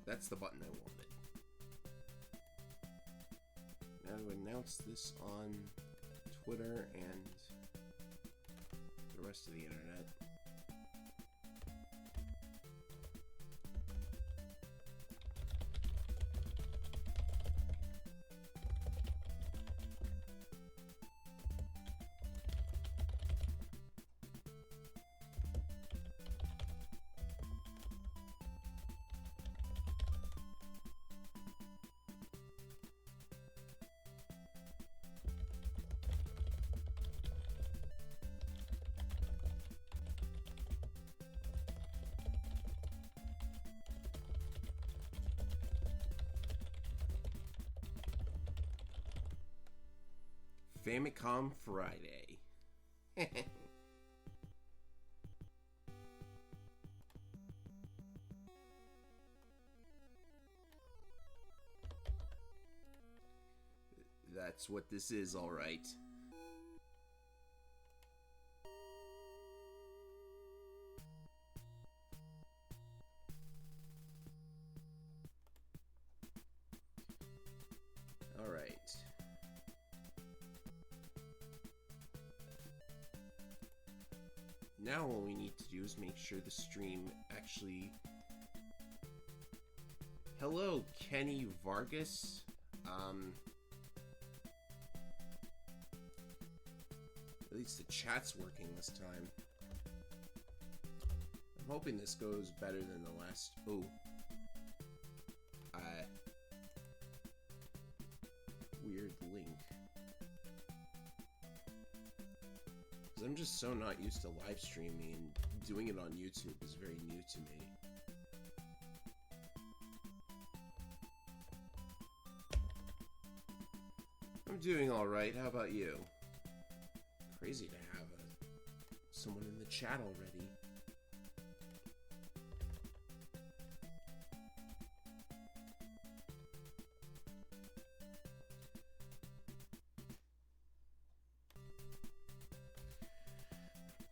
That's the button I wanted. Now to announce this on Twitter and the rest of the internet. Famicom Friday. That's what this is, alright. Alright. Now all we need to do is make sure the stream actually... Hello, Kenny Vargas. At least the chat's working this time. I'm hoping this goes better than the last... Oh. Weird link. Because I'm just so not used to live streaming, and doing it on YouTube is very new to me. I'm doing alright, how about you? Crazy to have someone in the chat already.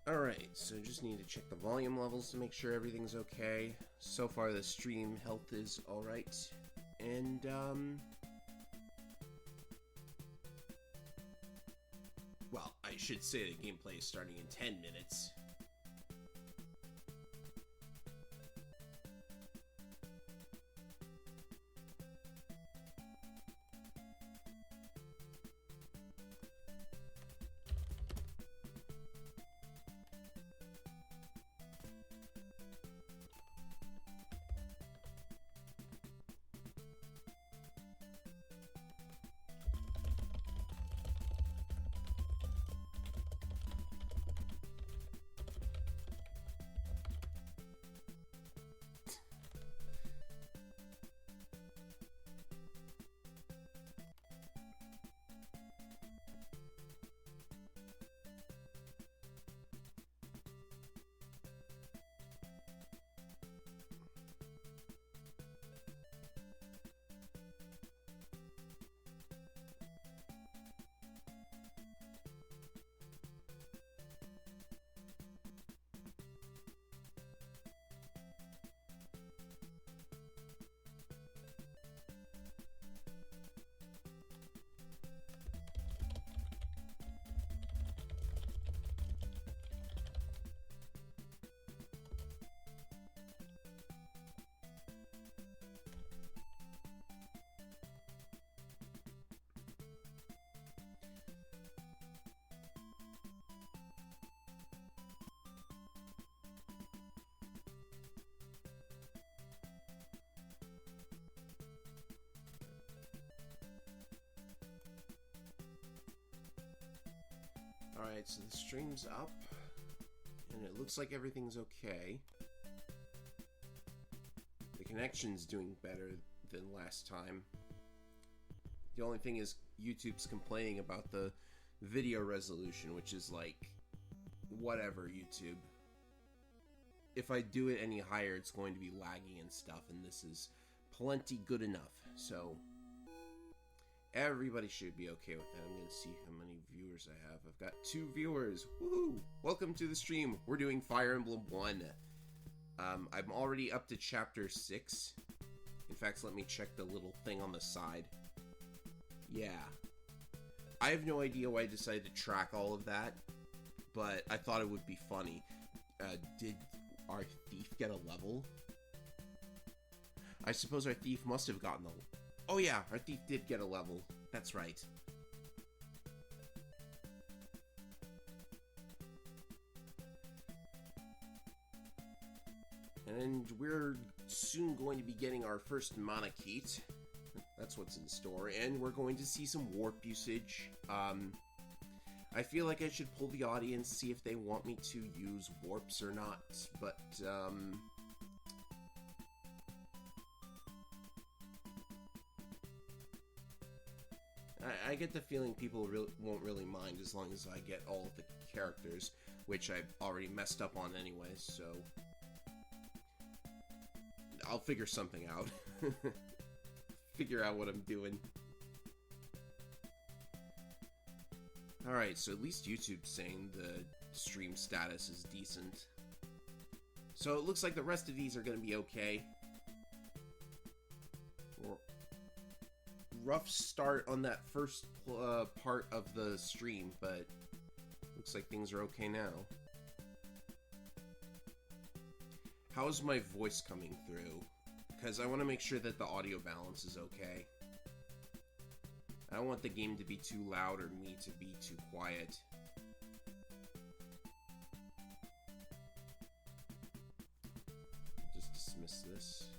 Alright, so just need to check the volume levels to make sure everything's okay. So far the stream health is alright. And, well, I should say the gameplay is starting in 10 minutes. Alright, so the stream's up, and it looks like everything's okay. The connection's doing better than last time. The only thing is YouTube's complaining about the video resolution, which is like, whatever, YouTube. If I do it any higher, it's going to be laggy and stuff, and this is plenty good enough, so... everybody should be okay with that. I'm going to see how many viewers I have. I've got 2 viewers. Woohoo! Welcome to the stream. We're doing Fire Emblem 1. I'm already up to Chapter 6. In fact, let me check the little thing on the side. Yeah. I have no idea why I decided to track all of that, but I thought it would be funny. Did our thief get a level? I suppose our thief must have gotten a... Oh yeah, our thief did get a level. That's right. And we're soon going to be getting our first Manakete. That's what's in store. And we're going to see some warp usage. I feel like I should pull the audience, see if they want me to use warps or not. But, I get the feeling people won't really mind as long as I get all of the characters, which I've already messed up on anyway, so... I'll figure something out. Figure out what I'm doing. Alright, so at least YouTube's saying the stream status is decent. So it looks like the rest of these are going to be okay. Rough start on that first part of the stream, but looks like things are okay now. How's my voice coming through? Because I want to make sure that the audio balance is okay. I don't want the game to be too loud or me to be too quiet. Just dismiss this.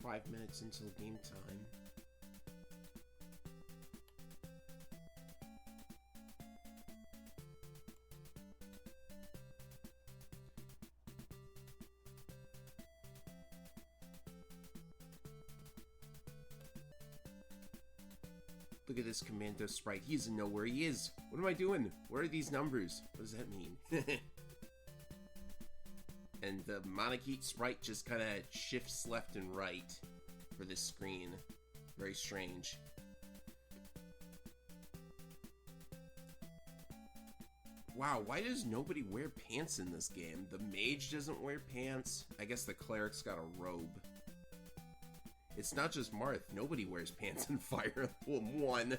"5 minutes until game time." Look at this commando sprite. He doesn't know where he is. What am I doing? Where are these numbers? What does that mean? And the Manakete sprite just kind of shifts left and right for this screen. Very strange. Wow, why does nobody wear pants in this game? The mage doesn't wear pants. I guess the cleric's got a robe. It's not just Marth. Nobody wears pants in Fire Emblem 1.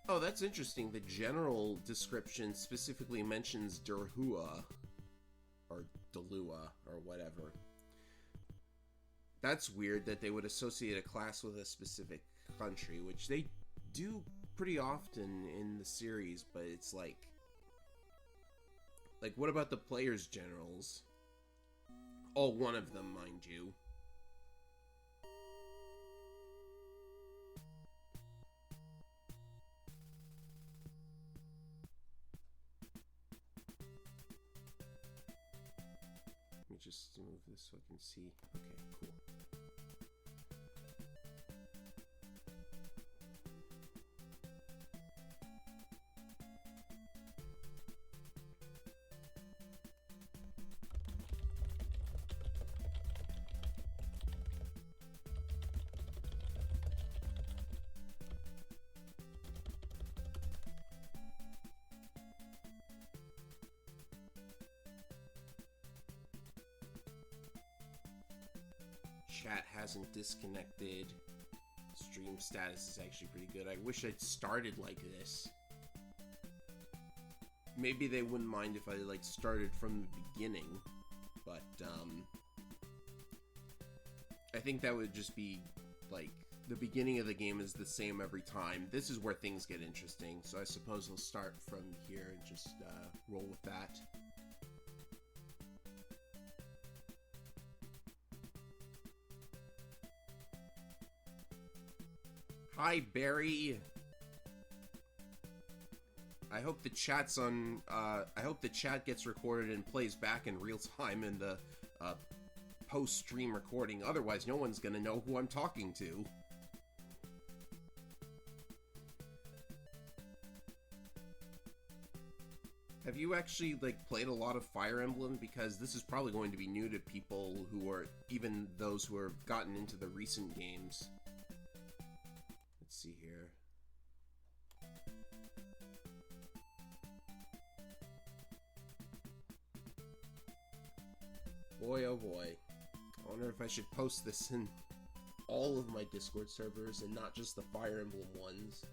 Oh, that's interesting. The general description specifically mentions Derhua. Or Delua, or whatever. That's weird that they would associate a class with a specific country, which they do pretty often in the series, but it's like, what about the players' generals? All one of them, mind you. Just move this so I can see. Okay, cool. Chat hasn't disconnected. Stream status is actually pretty good. I wish I'd started like this. Maybe they wouldn't mind if I started from the beginning, but I think that would just be the beginning of the game is the same every time. This is where things get interesting, so I suppose I'll start from here and just roll with that. Hi, Barry. I hope the chat's on. I hope the chat gets recorded and plays back in real time in the post-stream recording, otherwise no one's gonna know who I'm talking to. Have you actually, like, played a lot of Fire Emblem? Because this is probably going to be new to people who are, even those who have gotten into the recent games. Let's see here. Boy, oh boy. I wonder if I should post this in all of my Discord servers and not just the Fire Emblem ones.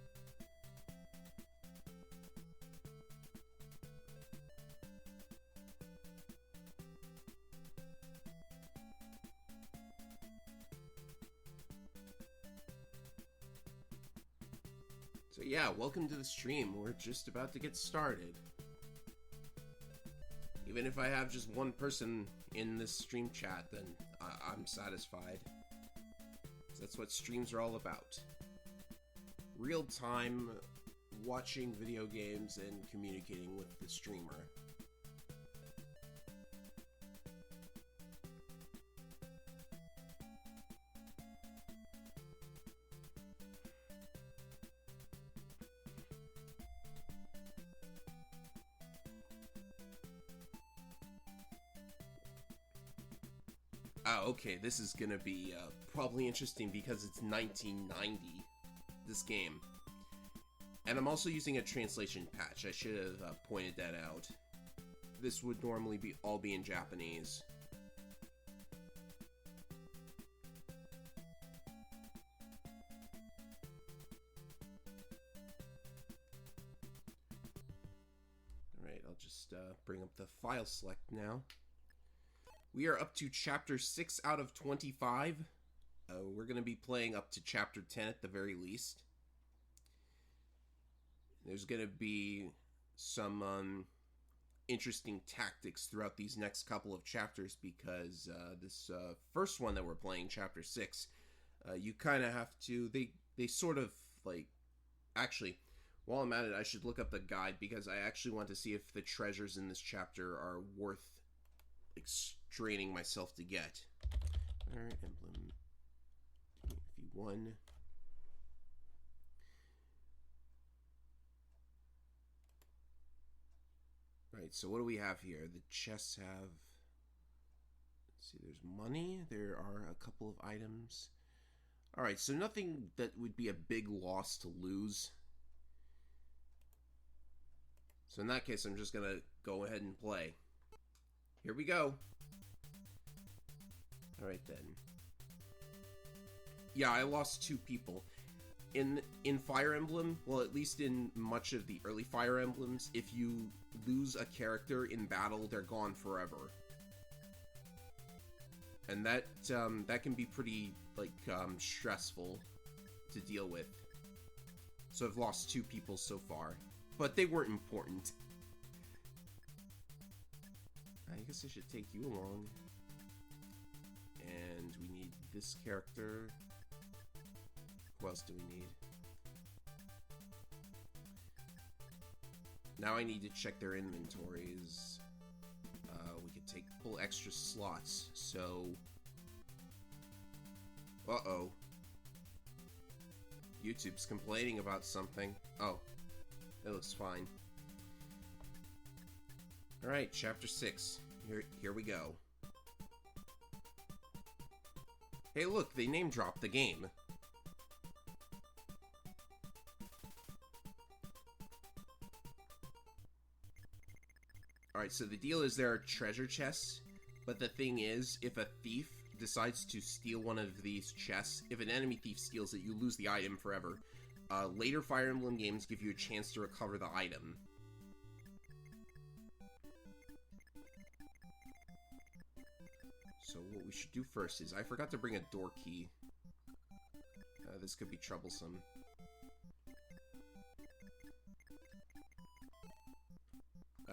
So yeah, welcome to the stream. We're just about to get started. Even if I have just one person in this stream chat, then I'm satisfied. That's what streams are all about. Real-time watching video games and communicating with the streamer. Okay, this is gonna be probably interesting because it's 1990, this game. And I'm also using a translation patch. I should have pointed that out. This would normally all be in Japanese. Alright, I'll just bring up the file select now. We are up to Chapter 6 out of 25. We're going to be playing up to Chapter 10 at the very least. There's going to be some interesting tactics throughout these next couple of chapters because this first one that we're playing, Chapter 6, you kind of have to... They sort of, like... Actually, while I'm at it, I should look up the guide because I actually want to see if the treasures in this chapter are worth straining myself to get. Fire Emblem V1. Right, so what do we have here? The chests have... Let's see, there's money. There are a couple of items. Alright, so nothing that would be a big loss to lose. So in that case, I'm just gonna go ahead and play. Here we go. Alright then. Yeah, I lost 2 people. In Fire Emblem, well, at least in much of the early Fire Emblems, if you lose a character in battle, they're gone forever. And that can be pretty, like, stressful to deal with. So I've lost 2 people so far. But they weren't important. I guess I should take you along. And we need this character. Who else do we need? Now I need to check their inventories. We could pull extra slots. So... Uh-oh. YouTube's complaining about something. Oh. It looks fine. Alright, Chapter 6. Here we go. Hey look, they name-dropped the game. Alright, so the deal is there are treasure chests, but the thing is, if a thief decides to steal one of these chests, if an enemy thief steals it, you lose the item forever. Later Fire Emblem games give you a chance to recover the item. So what we should do first is, I forgot to bring a door key. This could be troublesome.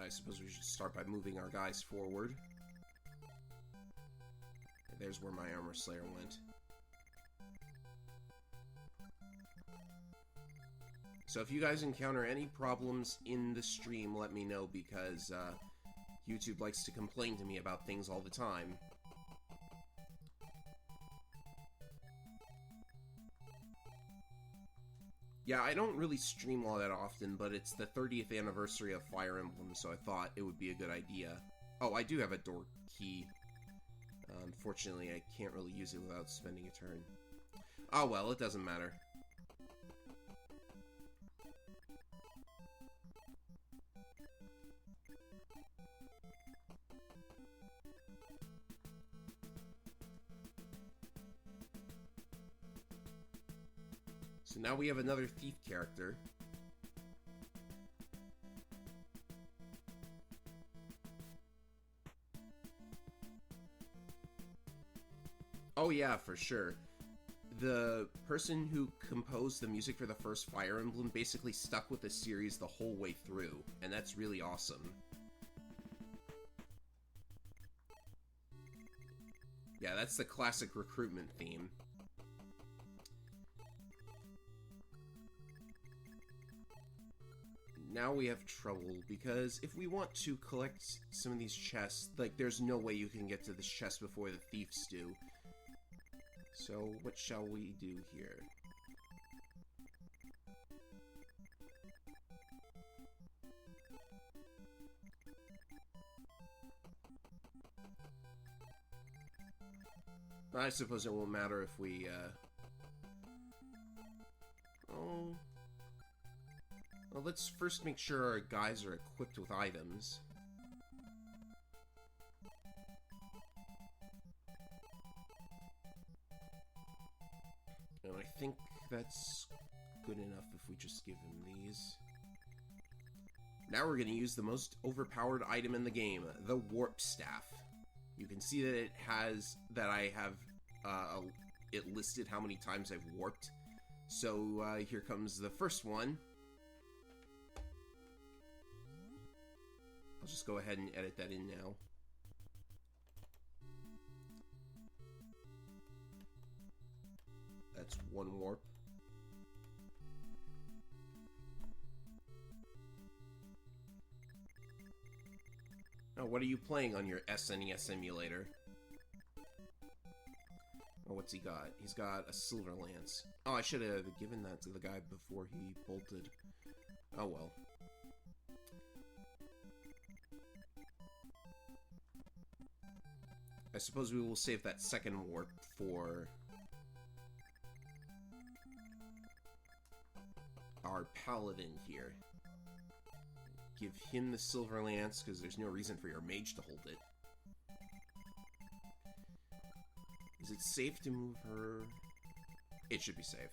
I suppose we should start by moving our guys forward. And there's where my Armor Slayer went. So if you guys encounter any problems in the stream, let me know, because YouTube likes to complain to me about things all the time. Yeah, I don't really stream all that often, but it's the 30th anniversary of Fire Emblem, so I thought it would be a good idea. Oh, I do have a door key. Unfortunately, I can't really use it without spending a turn. Oh well, it doesn't matter. So now we have another thief character. Oh yeah, for sure. The person who composed the music for the first Fire Emblem basically stuck with the series the whole way through, and that's really awesome. Yeah, that's the classic recruitment theme. Now we have trouble, because if we want to collect some of these chests, like, there's no way you can get to this chest before the thieves do. So, what shall we do here? I suppose it won't matter if we, Oh... Well, let's first make sure our guys are equipped with items. And I think that's good enough if we just give him these. Now we're going to use the most overpowered item in the game, the Warp Staff. You can see that it has, that I have, it listed how many times I've warped. So, here comes the first one. I'll just go ahead and edit that in now. That's one warp. Now, what are you playing on your SNES emulator? Oh, what's he got? He's got a Silver Lance. Oh, I should have given that to the guy before he bolted. Oh well. I suppose we will save that second warp for our paladin here. Give him the Silver Lance, because there's no reason for your mage to hold it. Is it safe to move her? It should be safe.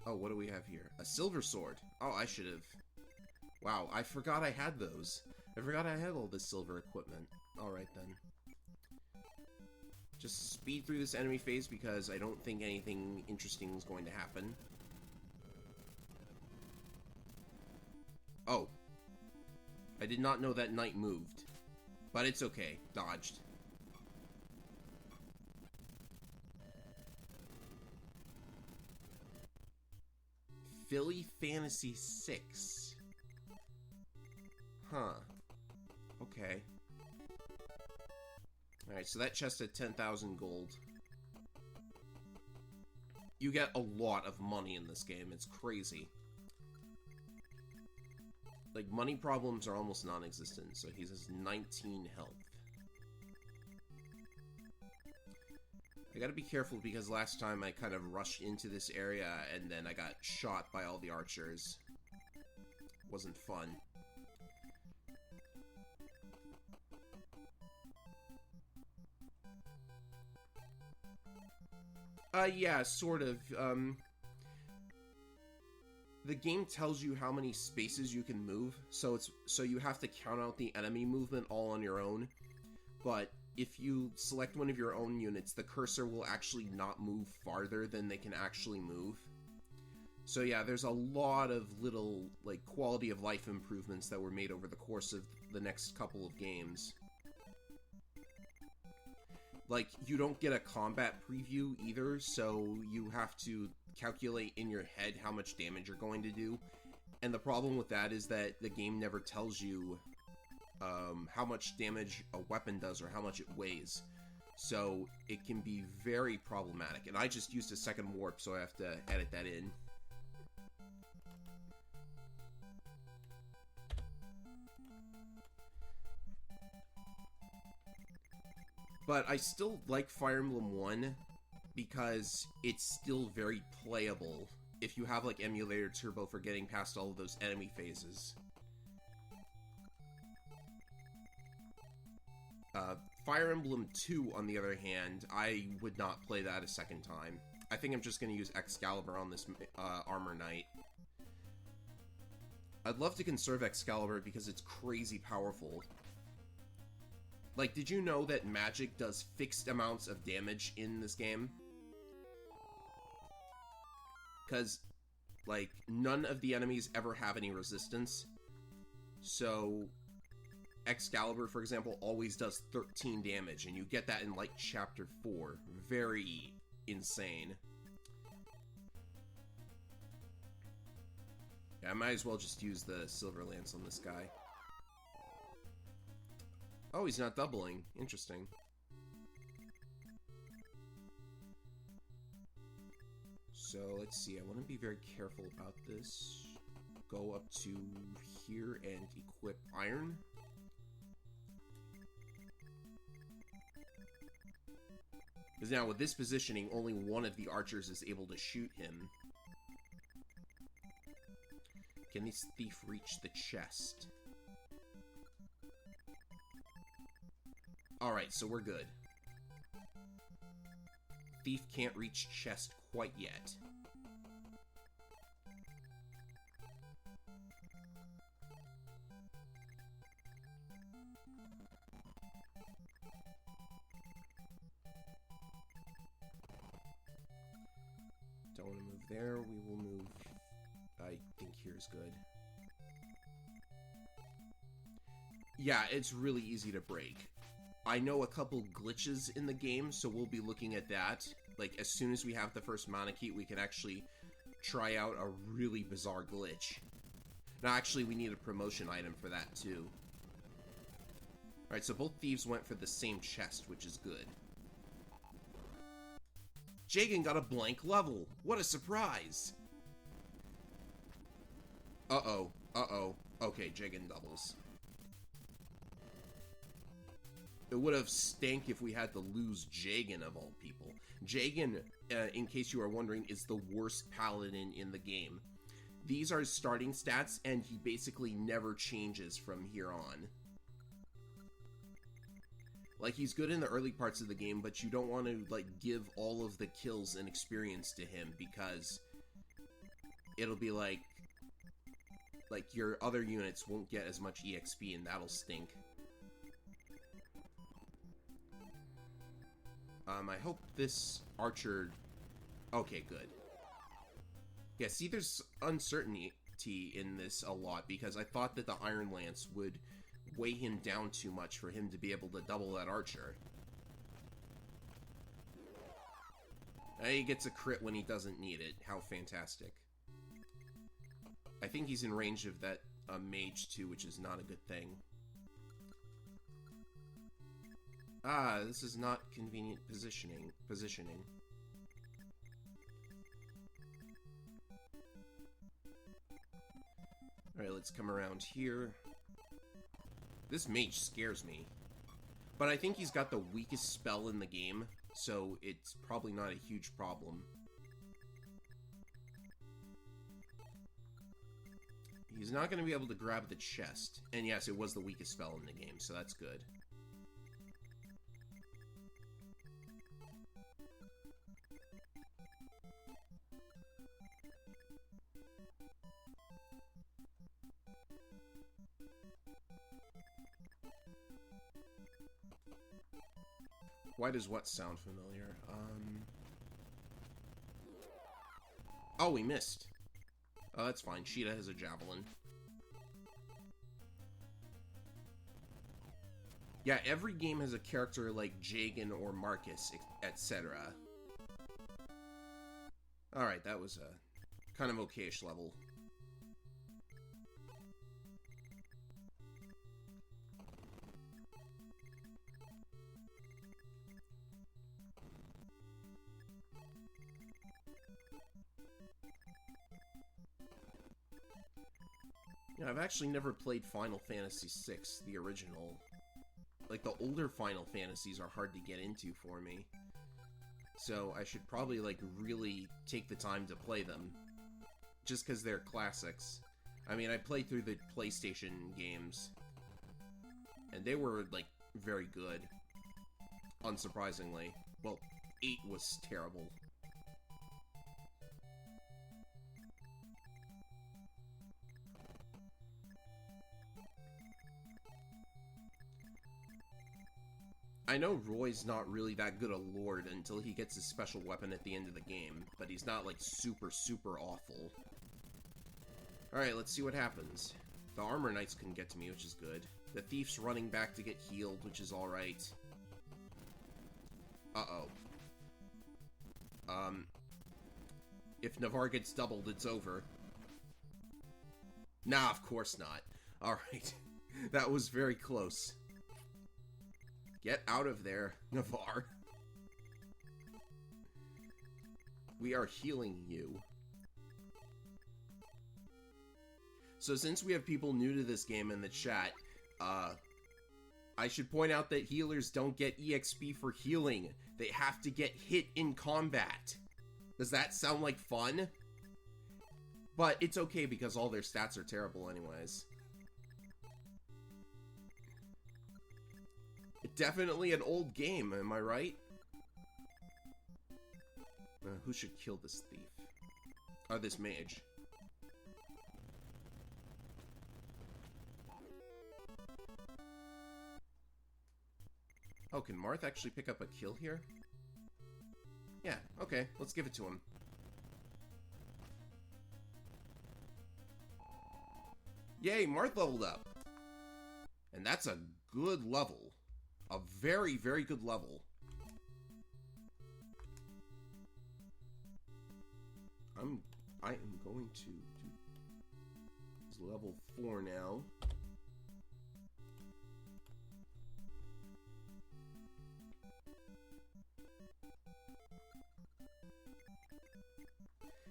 Oh, what do we have here? A silver sword. Oh, I should have. Wow, I forgot I had those. I forgot I had all this silver equipment. Alright then. Just speed through this enemy phase because I don't think anything interesting is going to happen. Oh. I did not know that knight moved. But it's okay. Dodged. Philly Fantasy 6. Huh. Okay. Alright, so that chest had 10,000 gold. You get a lot of money in this game. It's crazy. Like, money problems are almost non-existent, so he has 19 health. I gotta be careful because last time I kind of rushed into this area and then I got shot by all the archers. Wasn't fun. Yeah, sort of. The game tells you how many spaces you can move, so you have to count out the enemy movement all on your own. But if you select one of your own units, the cursor will actually not move farther than they can actually move. So yeah, there's a lot of little, like, quality of life improvements that were made over the course of the next couple of games. Like, you don't get a combat preview either, so you have to calculate in your head how much damage you're going to do. And the problem with that is that the game never tells you how much damage a weapon does or how much it weighs. So it can be very problematic. And I just used a second warp, so I have to edit that in. But I still like Fire Emblem 1 because it's still very playable if you have like emulator turbo for getting past all of those enemy phases. Fire Emblem 2, on the other hand, I would not play that a second time. I think I'm just going to use Excalibur on this Armor Knight. I'd love to conserve Excalibur because it's crazy powerful. Like, did you know that magic does fixed amounts of damage in this game? Because, like, none of the enemies ever have any resistance. So, Excalibur, for example, always does 13 damage, and you get that in, like, Chapter 4. Very insane. Yeah, I might as well just use the Silver Lance on this guy. Oh, he's not doubling. Interesting. So, let's see. I want to be very careful about this. Go up to here and equip Iron. Because now, with this positioning, only one of the archers is able to shoot him. Can this thief reach the chest? Alright, so we're good. Thief can't reach chest quite yet. Don't want to move there. We will move... I think here's good. Yeah, it's really easy to break. I know a couple glitches in the game, so we'll be looking at that. Like, as soon as we have the first mana key, we can actually try out a really bizarre glitch. Now, actually, we need a promotion item for that, too. Alright, so both thieves went for the same chest, which is good. Jagan got a blank level! What a surprise! Uh-oh. Uh-oh. Okay, Jagan doubles. It would have stank if we had to lose Jagan, of all people. Jagan, in case you are wondering, is the worst paladin in the game. These are his starting stats, and he basically never changes from here on. Like, he's good in the early parts of the game, but you don't want to, like, give all of the kills and experience to him, because it'll be like your other units won't get as much EXP, and that'll stink. I hope this archer... Okay, good. Yeah, see, there's uncertainty in this a lot, because I thought that the Iron Lance would weigh him down too much for him to be able to double that archer. He gets a crit when he doesn't need it. How fantastic. I think he's in range of that mage too, which is not a good thing. Ah, this is not convenient positioning. Alright, let's come around here. This mage scares me. But I think he's got the weakest spell in the game, so it's probably not a huge problem. He's not going to be able to grab the chest. And yes, it was the weakest spell in the game, so that's good. Why does what sound familiar? Oh, we missed. Oh, that's fine. Sheeta has a javelin. Yeah, every game has a character like Jagan or Marcus, etc. Alright, that was a kind of okayish level. You know, I've actually never played Final Fantasy VI, the original. Like, the older Final Fantasies are hard to get into for me. So I should probably, like, really take the time to play them. Just because they're classics. I mean, I played through the PlayStation games. And they were, like, very good. Unsurprisingly. Well, 8 was terrible. I know Roy's not really that good a lord until he gets his special weapon at the end of the game, but he's not, like, super, super awful. Alright, let's see what happens. The Armor Knights couldn't get to me, which is good. The Thief's running back to get healed, which is alright. Uh-oh. If Navarre gets doubled, it's over. Nah, of course not. Alright. That was very close. Get out of there, Navarre. We are healing you. So since we have people new to this game in the chat, I should point out that healers don't get EXP for healing. They have to get hit in combat. Does that sound like fun? But it's okay because all their stats are terrible anyways. Definitely an old game, am I right? Who should kill this thief? Or this mage? Oh, can Marth actually pick up a kill here? Yeah, okay, let's give it to him. Yay, Marth leveled up! And that's a good level. A very, very good level. I am going to do this level 4 now.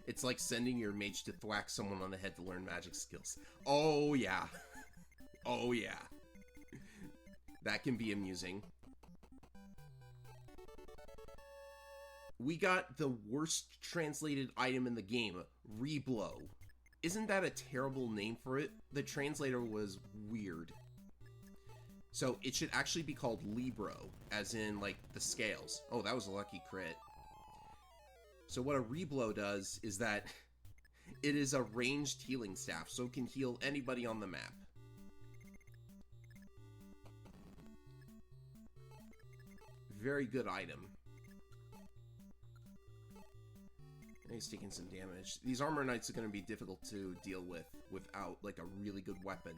It's like sending your mage to thwack someone on the head to learn magic skills. Oh yeah. Oh yeah. That can be amusing. We got the worst translated item in the game, Reblow. Isn't that a terrible name for it? The translator was weird. So it should actually be called Libro, as in, like, the scales. Oh, that was a lucky crit. So what a Reblow does is that it is a ranged healing staff, so it can heal anybody on the map. Very good item. He's taking some damage. These Armor Knights are going to be difficult to deal with without, like, a really good weapon.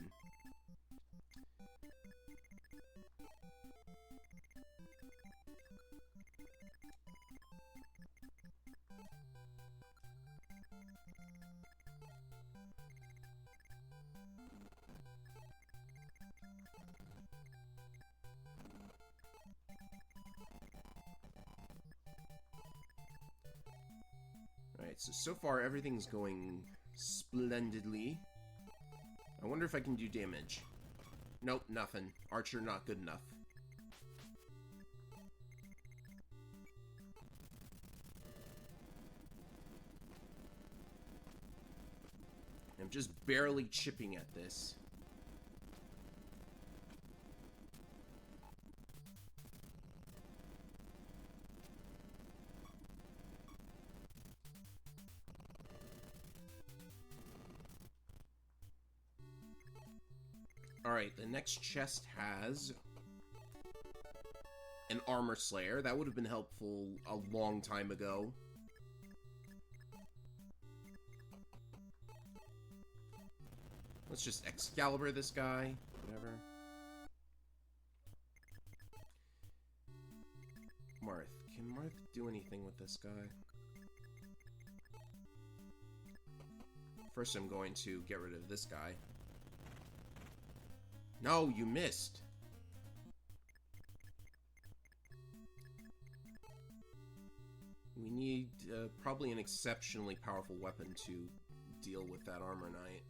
So far everything's going splendidly. I wonder if I can do damage. Nope, nothing. Archer not good enough. I'm just barely chipping at this. Alright, the next chest has an Armor Slayer. That would have been helpful a long time ago. Let's just Excalibur this guy. Whatever. Marth. Can Marth do anything with this guy? First I'm going to get rid of this guy. No, you missed. We need probably an exceptionally powerful weapon to deal with that Armor Knight.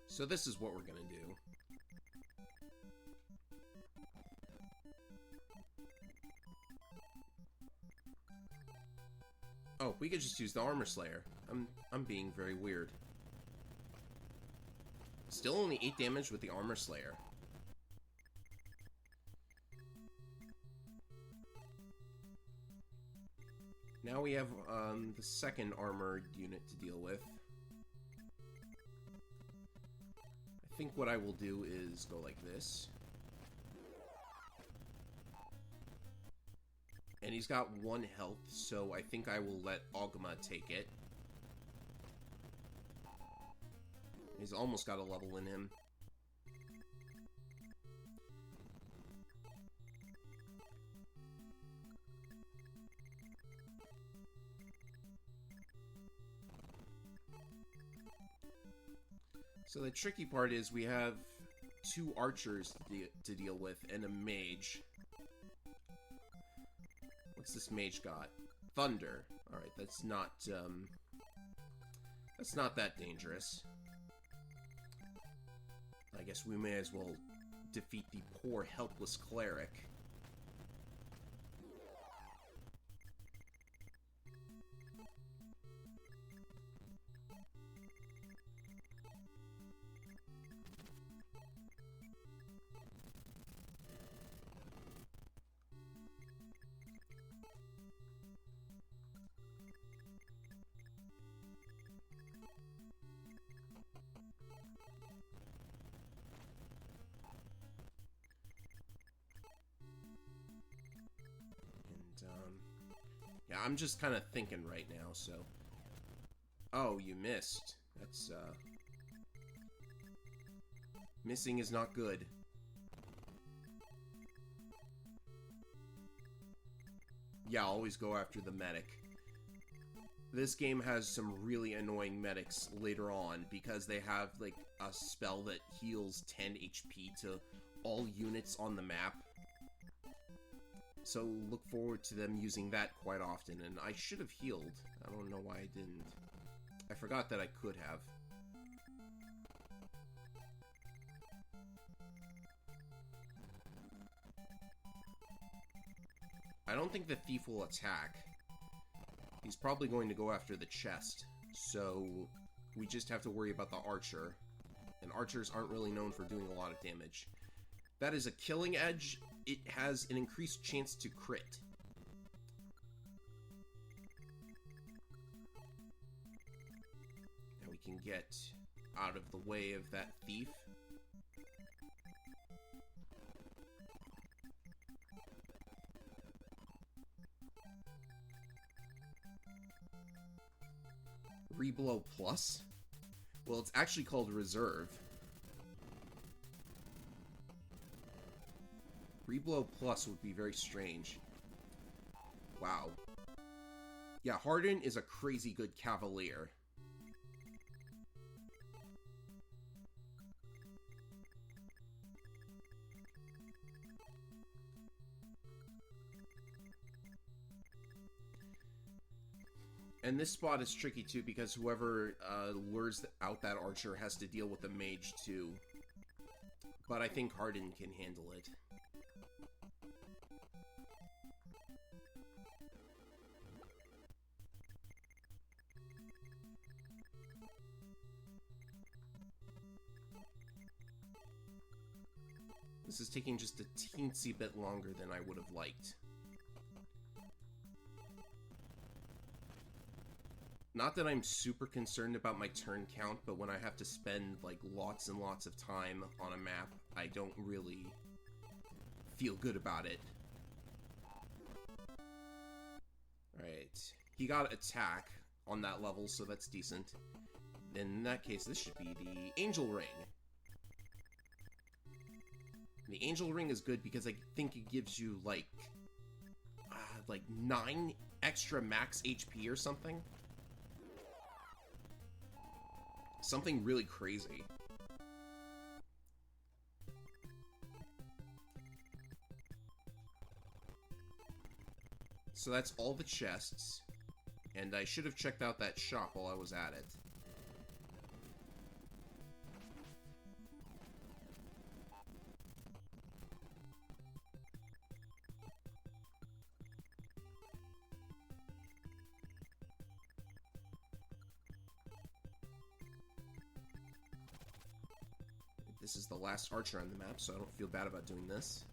So this is what we're gonna do. Oh, we could just use the Armor Slayer. I'm being very weird. Still only 8 damage with the Armor Slayer. Now we have the second armored unit to deal with. I think what I will do is go like this. And he's got 1 health, so I think I will let Ogma take it. He's almost got a level in him. So the tricky part is we have 2 archers to deal with and a mage. What's this mage got? Thunder. Alright, that's not that dangerous. I guess we may as well defeat the poor, helpless cleric. Yeah, I'm just kind of thinking right now, so... Oh, you missed. That's, Missing is not good. Yeah, always go after the medic. This game has some really annoying medics later on, because they have, like, a spell that heals 10 HP to all units on the map. So look forward to them using that quite often, and I should have healed. I don't know why I didn't. I forgot that I could have. I don't think the thief will attack. He's probably going to go after the chest, so we just have to worry about the archer. And archers aren't really known for doing a lot of damage. That is a killing edge. It has an increased chance to crit. Now we can get out of the way of that thief. Reblow Plus? Well, it's actually called Reserve. Reblow Plus would be very strange. Wow. Yeah, Harden is a crazy good Cavalier. And this spot is tricky too, because whoever lures out that archer has to deal with the mage too. But I think Harden can handle it. This is taking just a teensy bit longer than I would have liked. Not that I'm super concerned about my turn count, but when I have to spend, like, lots and lots of time on a map, I don't really feel good about it. Alright. He got attack on that level, so that's decent. Then in that case, this should be the Angel Ring. The Angel Ring is good because I think it gives you, like 9 extra max HP or something. Something really crazy. So that's all the chests. And I should have checked out that shop while I was at it. This is the last archer on the map, so I don't feel bad about doing this.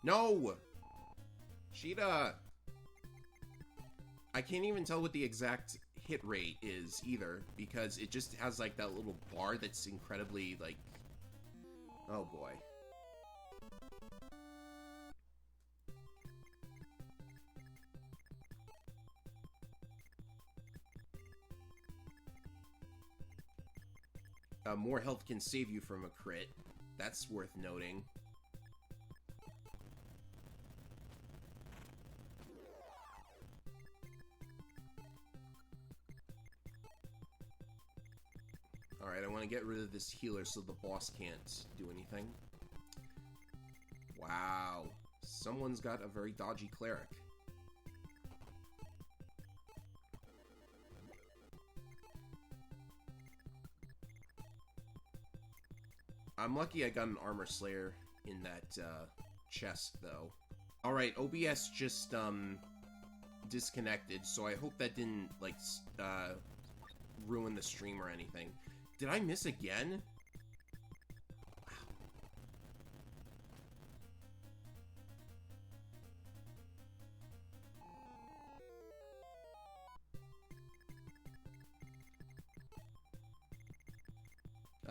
No! Sheeta! I can't even tell what the exact hit rate is, either, because it just has, like, that little bar that's incredibly, like... Oh, boy. More health can save you from a crit. That's worth noting. Alright, I want to get rid of this healer so the boss can't do anything. Wow. Someone's got a very dodgy cleric. I'm lucky I got an armor slayer in that chest, though. Alright, OBS just disconnected, so I hope that didn't, like, ruin the stream or anything. Did I miss again?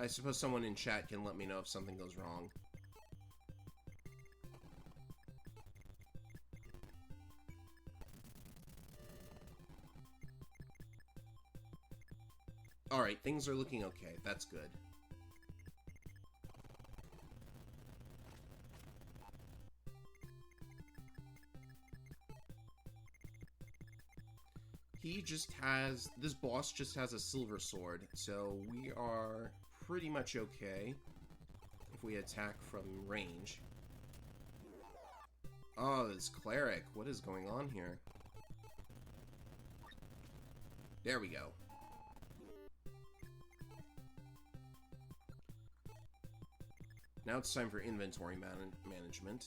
I suppose someone in chat can let me know if something goes wrong. Alright, things are looking okay. That's good. He just has... This boss just has a silver sword, so we are pretty much okay if we attack from range. Oh, this cleric. What is going on here? There we go. Now it's time for inventory management.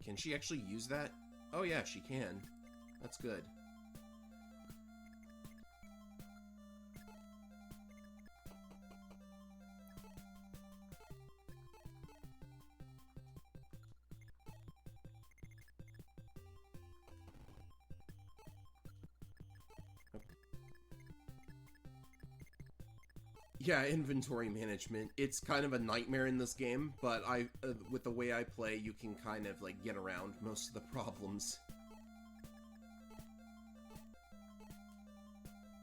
Can she actually use that? Oh yeah, she can. That's good. Yeah, inventory management. It's kind of a nightmare in this game, but with the way I play, you can kind of, like, get around most of the problems.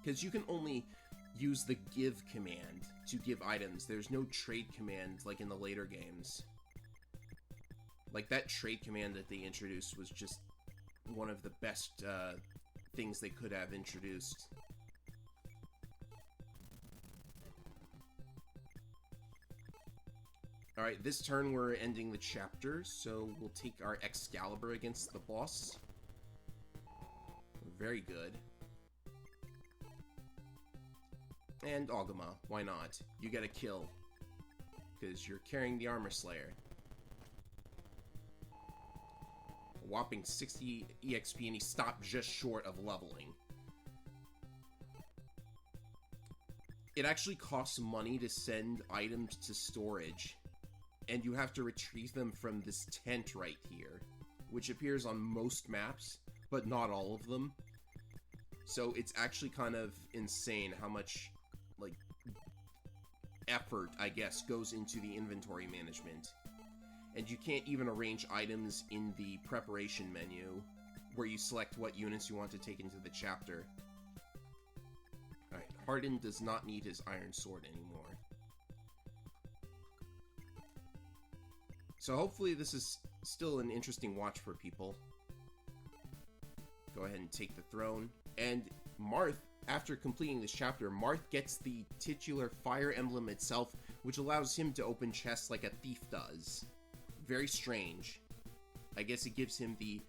Because you can only use the give command to give items. There's no trade command like in the later games. Like, that trade command that they introduced was just one of the best things they could have introduced. Alright, this turn we're ending the chapter, so we'll take our Excalibur against the boss. Very good. And Ogama, why not? You get a kill. Because you're carrying the Armor Slayer. A whopping 60 EXP, and he stopped just short of leveling. It actually costs money to send items to storage. And you have to retrieve them from this tent right here, which appears on most maps, but not all of them. So it's actually kind of insane how much, like, effort, I guess, goes into the inventory management. And you can't even arrange items in the preparation menu, where you select what units you want to take into the chapter. Alright, Hardin does not need his iron sword anymore. So hopefully this is still an interesting watch for people. Go ahead and take the throne. And Marth after completing this chapter, Marth gets the titular Fire Emblem itself, which allows him to open chests like a thief does. Very strange. I guess it gives him the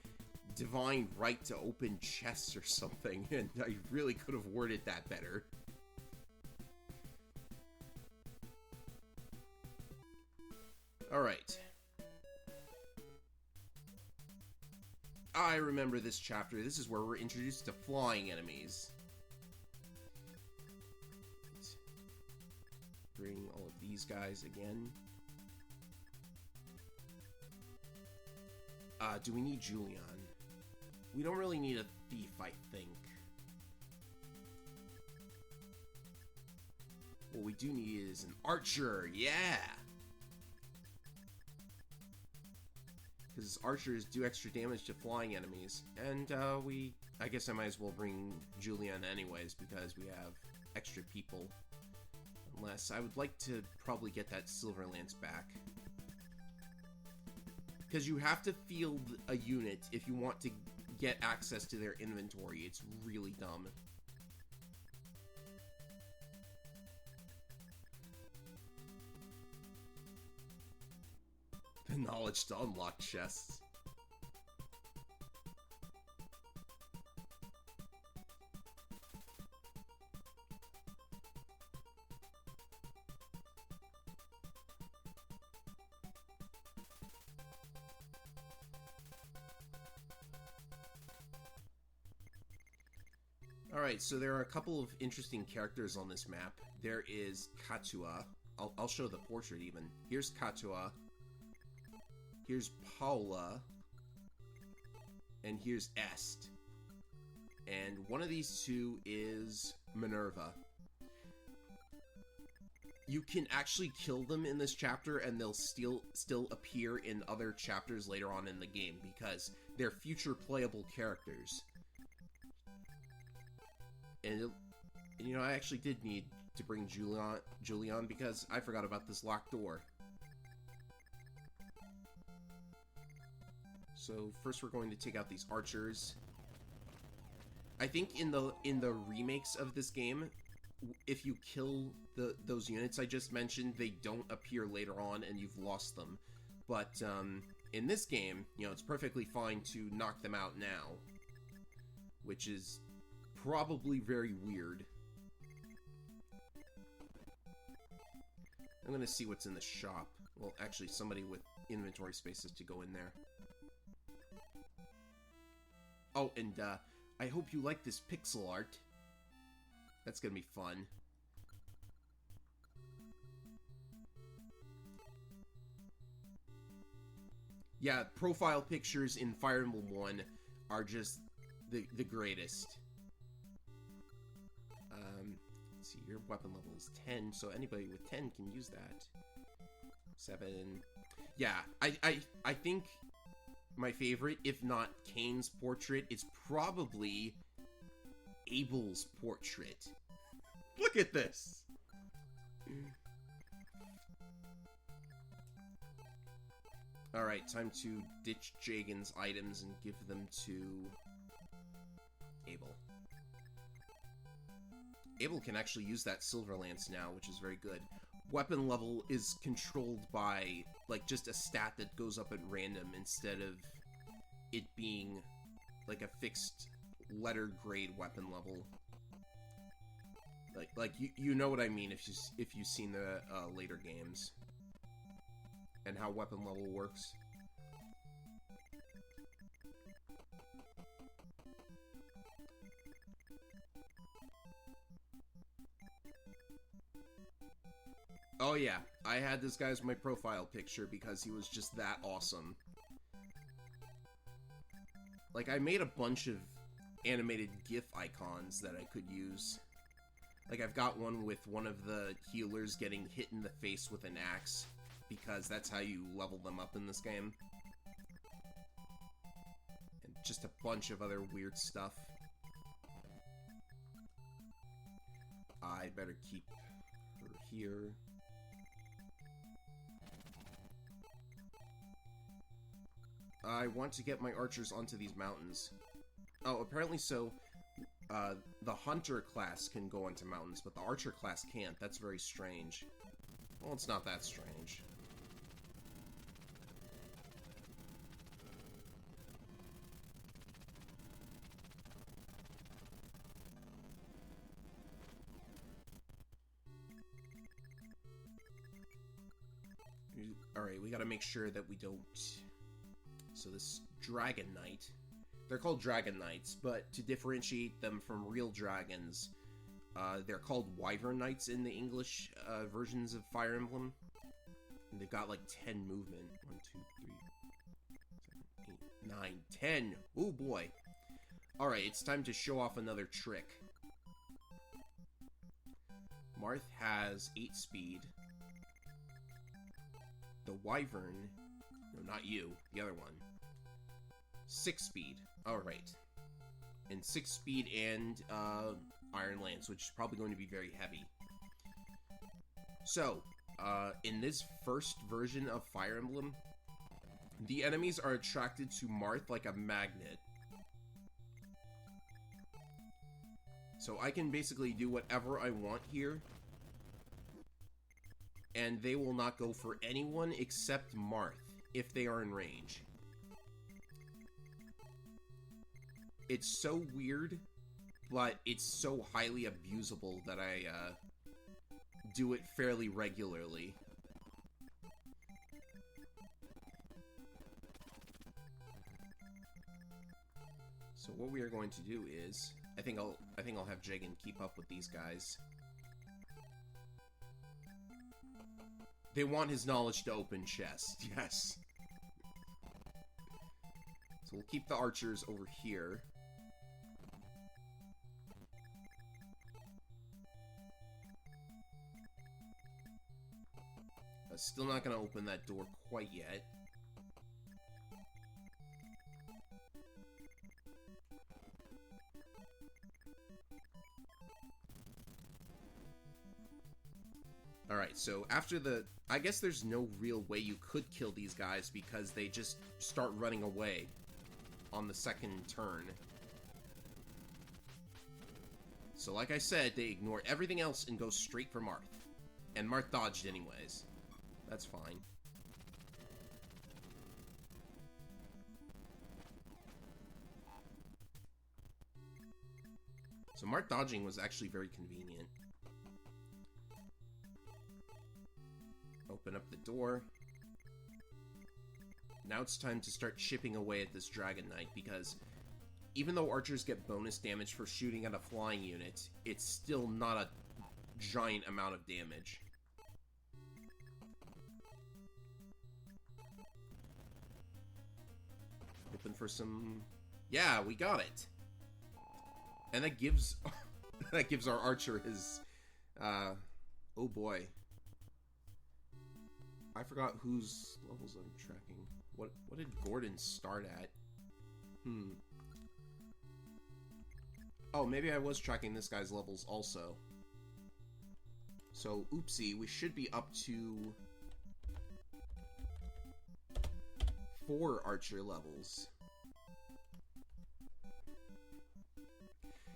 divine right to open chests or something, and I really could have worded that better. Alright. I remember this chapter. This is where we're introduced to flying enemies. Let's bring all of these guys again. Do we need Julian? We don't really need a thief, I think. What we do need is an archer, yeah! Because archers do extra damage to flying enemies. And, I guess I might as well bring Julian anyways, because we have extra people. Unless, I would like to probably get that Silver Lance back. Because you have to field a unit if you want to get access to their inventory. It's really dumb. The knowledge to unlock chests. Alright, so there are a couple of interesting characters on this map. There is Katua. I'll show the portrait even. Here's Katua. Here's Paula. And here's Est. And one of these two is Minerva. You can actually kill them in this chapter and they'll still appear in other chapters later on in the game because they're future playable characters. And you know, I actually did need to bring Julian because I forgot about this locked door. So first we're going to take out these archers. I think in the remakes of this game, if you kill those units I just mentioned, they don't appear later on and you've lost them. But in this game, you know, it's perfectly fine to knock them out now, which is probably very weird. I'm gonna see what's in the shop. Well, actually, somebody with inventory spaces to go in there. Oh, and I hope you like this pixel art. That's gonna be fun. Yeah, profile pictures in Fire Emblem 1 are just the greatest. Let's see, your weapon level is 10, so anybody with 10 can use that. 7. Yeah, I think my favorite, if not Kane's portrait, is probably Abel's portrait. Look at this! Alright, time to ditch Jagen's items and give them to Abel. Abel can actually use that Silver Lance now, which is very good. Weapon level is controlled by, like, just a stat that goes up at random instead of it being, like, a fixed letter grade weapon level. Like you know what I mean if you've seen the later games and how weapon level works. Oh yeah, I had this guy as my profile picture because he was just that awesome. Like, I made a bunch of animated GIF icons that I could use. Like, I've got one with one of the healers getting hit in the face with an axe, because that's how you level them up in this game. And just a bunch of other weird stuff. I better keep her here. I want to get my archers onto these mountains. Oh, apparently so. the hunter class can go onto mountains, but the archer class can't. That's very strange. Well, it's not that strange. Alright, we gotta make sure that we don't... So this Dragon Knight... They're called Dragon Knights, but to differentiate them from real dragons, they're called Wyvern Knights in the English versions of Fire Emblem. And they've got like 10 movement. 1, 2, 3, 7, 8, 9, 10! Oh boy. Alright, it's time to show off another trick. Marth has 8 speed. The Wyvern, no, not you, the other one, 6 speed. Alright. And 6 speed and Iron Lance, which is probably going to be very heavy. So, in this first version of Fire Emblem, the enemies are attracted to Marth like a magnet. So I can basically do whatever I want here, and they will not go for anyone except Marth if they are in range. It's so weird, but it's so highly abusable that I do it fairly regularly. So what we are going to do is, I think I'll have Jagan keep up with these guys. They want his knowledge to open chests, yes. So we'll keep the archers over here. Still not going to open that door quite yet. Alright, so after the... I guess there's no real way you could kill these guys because they just start running away on the second turn. So like I said, they ignore everything else and go straight for Marth. And Marth dodged anyways. That's fine. So Marth dodging was actually very convenient. Open up the door. Now it's time to start chipping away at this Dragon Knight, because even though archers get bonus damage for shooting at a flying unit, it's still not a giant amount of damage. Hoping for some... Yeah, we got it! And that gives... that gives our archer his... oh boy. I forgot whose levels I'm tracking. What did Gordon start at? Oh, maybe I was tracking this guy's levels also. So, oopsie, we should be up to 4 archer levels.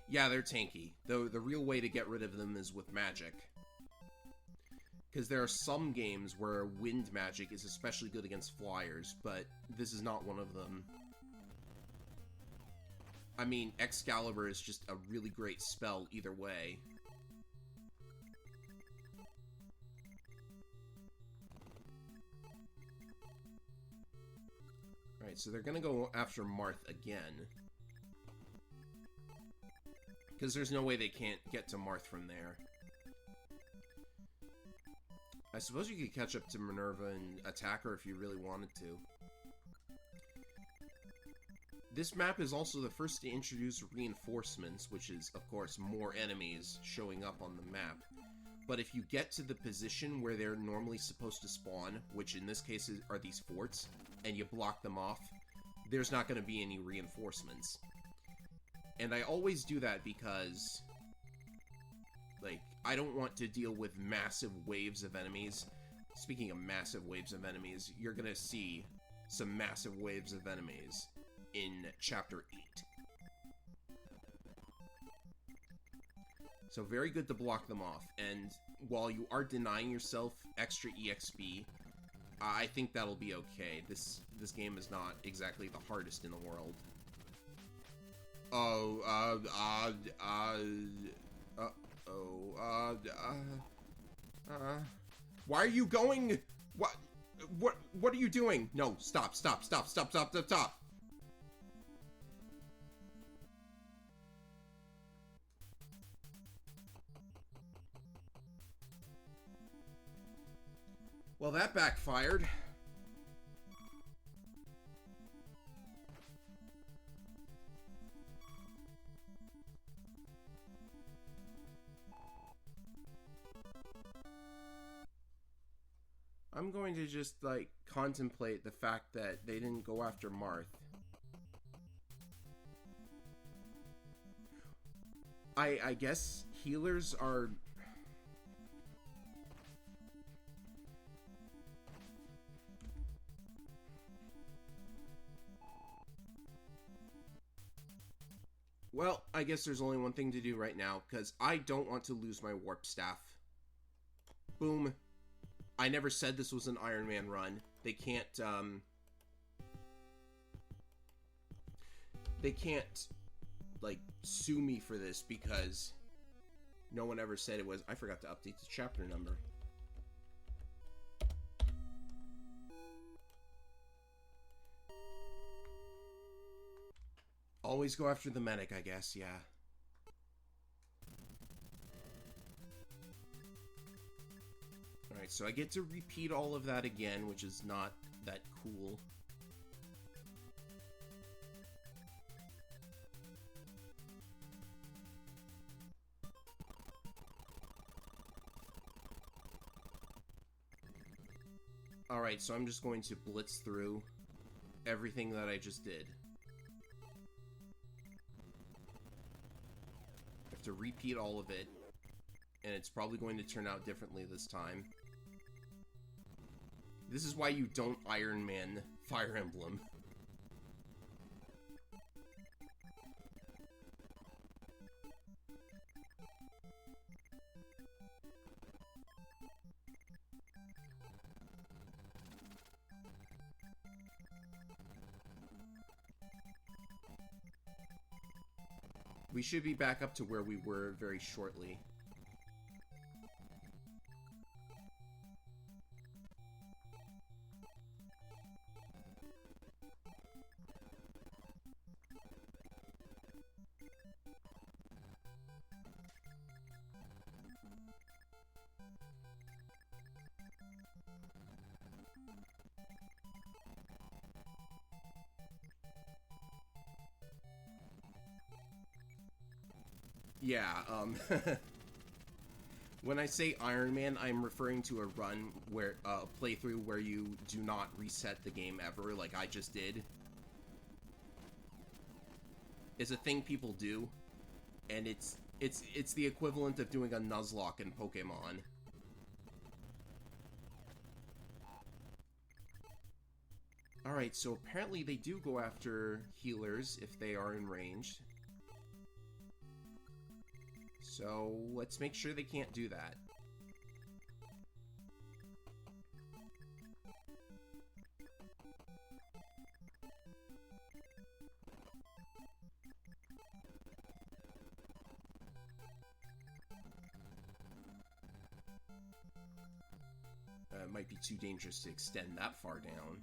Yeah, they're tanky. Though the real way to get rid of them is with magic. Because there are some games where wind magic is especially good against flyers, but this is not one of them. I mean, Excalibur is just a really great spell either way. Alright, so they're gonna go after Marth again. Because there's no way they can't get to Marth from there. I suppose you could catch up to Minerva and attack her if you really wanted to. This map is also the first to introduce reinforcements, which is, of course, more enemies showing up on the map. But if you get to the position where they're normally supposed to spawn, which in this case are these forts, and you block them off, there's not going to be any reinforcements. And I always do that because... like, I don't want to deal with massive waves of enemies. Speaking of massive waves of enemies, you're gonna see some massive waves of enemies in Chapter 8. So very good to block them off. And while you are denying yourself extra EXP, I think that'll be okay. This game is not exactly the hardest in the world. Why are you going? What are you doing? No, stop. Well, that backfired. I'm going to just, like, contemplate the fact that they didn't go after Marth. I guess healers are... Well, I guess there's only one thing to do right now, because I don't want to lose my warp staff. Boom. I never said this was an Iron Man run. They can't, like, sue me for this because no one ever said it was. I forgot to update the chapter number. Always go after the medic, I guess, yeah. Alright, so I get to repeat all of that again, which is not that cool. Alright, so I'm just going to blitz through everything that I just did. I have to repeat all of it, and it's probably going to turn out differently this time. This is why you don't Iron Man Fire Emblem. We should be back up to where we were very shortly. Yeah, when I say Iron Man, I'm referring to a run where, playthrough where you do not reset the game ever, like I just did. It's a thing people do, and it's the equivalent of doing a Nuzlocke in Pokemon. Alright, so apparently they do go after healers if they are in range. So, let's make sure they can't do that. It might be too dangerous to extend that far down.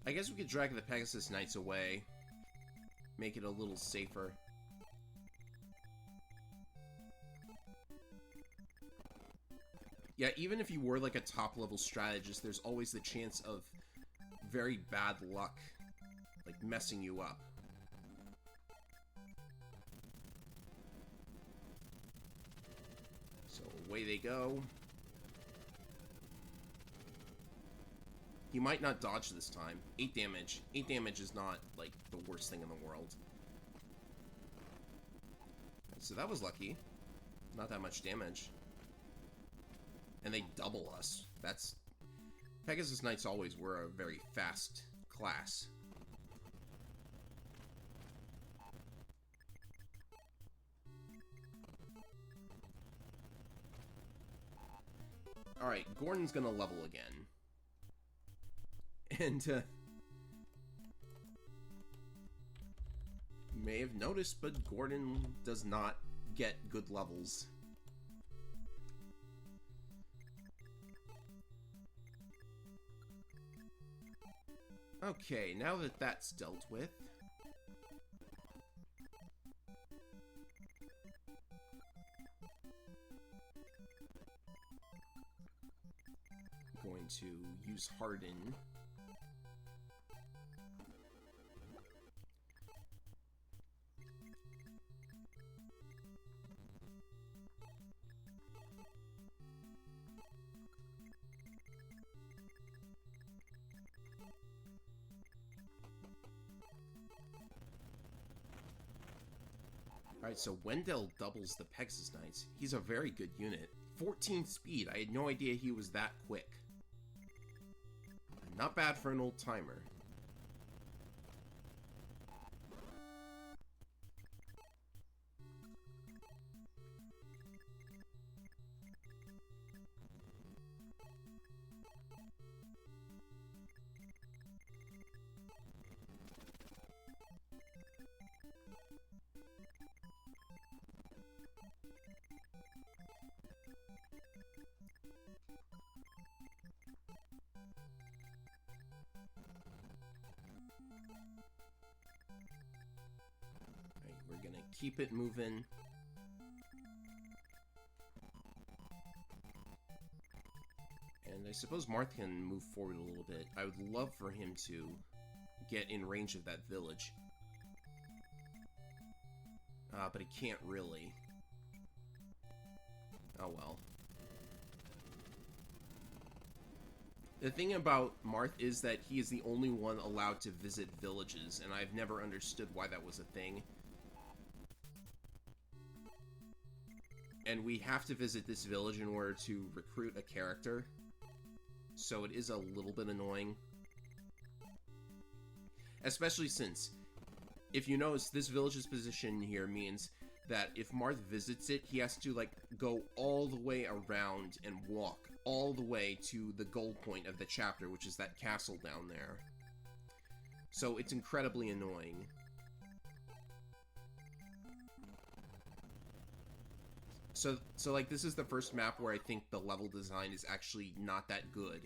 I guess we could drag the Pegasus Knights away. Make it a little safer. Yeah, even if you were like a top-level strategist, there's always the chance of very bad luck, like, messing you up. So, away they go. He might not dodge this time. 8 damage. 8 damage is not, like, the worst thing in the world. So that was lucky. Not that much damage. And they double us. That's... Pegasus Knights always were a very fast class. Alright, Gordon's gonna level again. And, you may have noticed, but Gordon does not get good levels. Okay, now that that's dealt with, I'm going to use Harden. Alright, so Wendell doubles the Pegasus Knights. He's a very good unit. 14 speed. I had no idea he was that quick. Not bad for an old-timer. We're gonna keep it moving. And I suppose Marth can move forward a little bit. I would love for him to get in range of that village. But he can't really. Oh well. The thing about Marth is that he is the only one allowed to visit villages, and I've never understood why that was a thing. And we have to visit this village in order to recruit a character, so it is a little bit annoying. Especially since, if you notice, this village's position here means that if Marth visits it, he has to, like, go all the way around and walk all the way to the goal point of the chapter, which is that castle down there. So it's incredibly annoying. So like, this is the first map where I think the level design is actually not that good.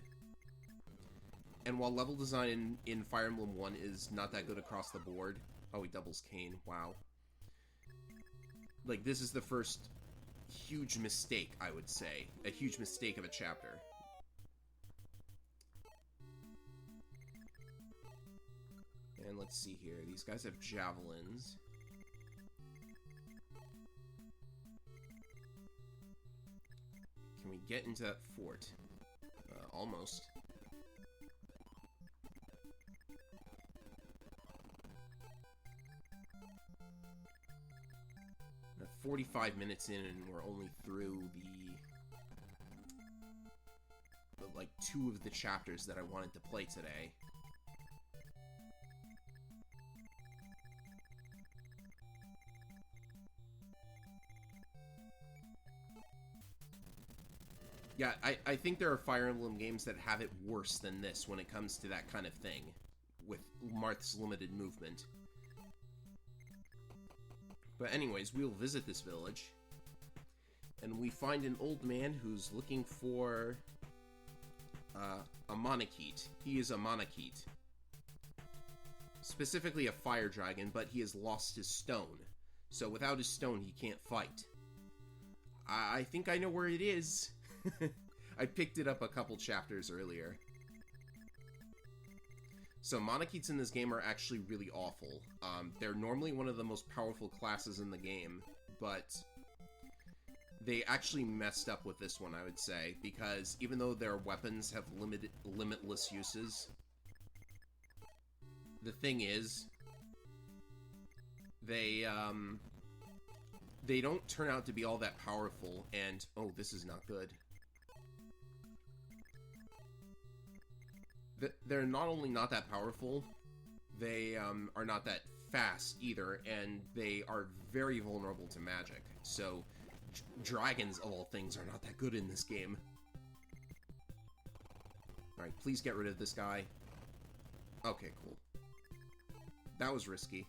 And while level design in Fire Emblem 1 is not that good across the board... Oh, he doubles Kane. Wow. Like, this is the first huge mistake, I would say. A huge mistake of a chapter. And let's see here. These guys have javelins. Can we get into that fort? Almost. 45 minutes in and we're only through the like 2 of the chapters that I wanted to play today. Yeah, I think there are Fire Emblem games that have it worse than this when it comes to that kind of thing, with Marth's limited movement. But anyways, we'll visit this village, and we find an old man who's looking for a Monokete. He is a Monokete. Specifically a fire dragon, but he has lost his stone. So without his stone, he can't fight. I think I know where it is. I picked it up a couple chapters earlier. So Monoketes in this game are actually really awful. They're normally one of the most powerful classes in the game, but they actually messed up with this one, I would say, because even though their weapons have limitless uses, the thing is, they don't turn out to be all that powerful, and, oh, this is not good. they're not only not that powerful, they are not that fast either, and they are very vulnerable to magic. So, dragons, of all things, are not that good in this game. Alright, please get rid of this guy. Okay, cool. That was risky.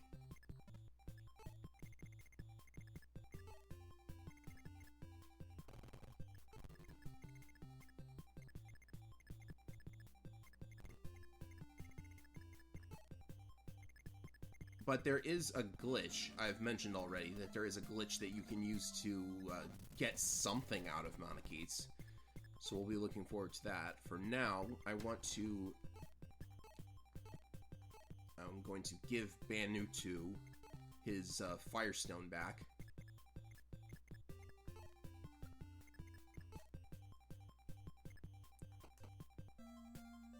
But there is a glitch, I've mentioned already, that there is a glitch that you can use to get something out of Monarchies. So we'll be looking forward to that. For now, I'm going to give Banu 2 his Firestone back.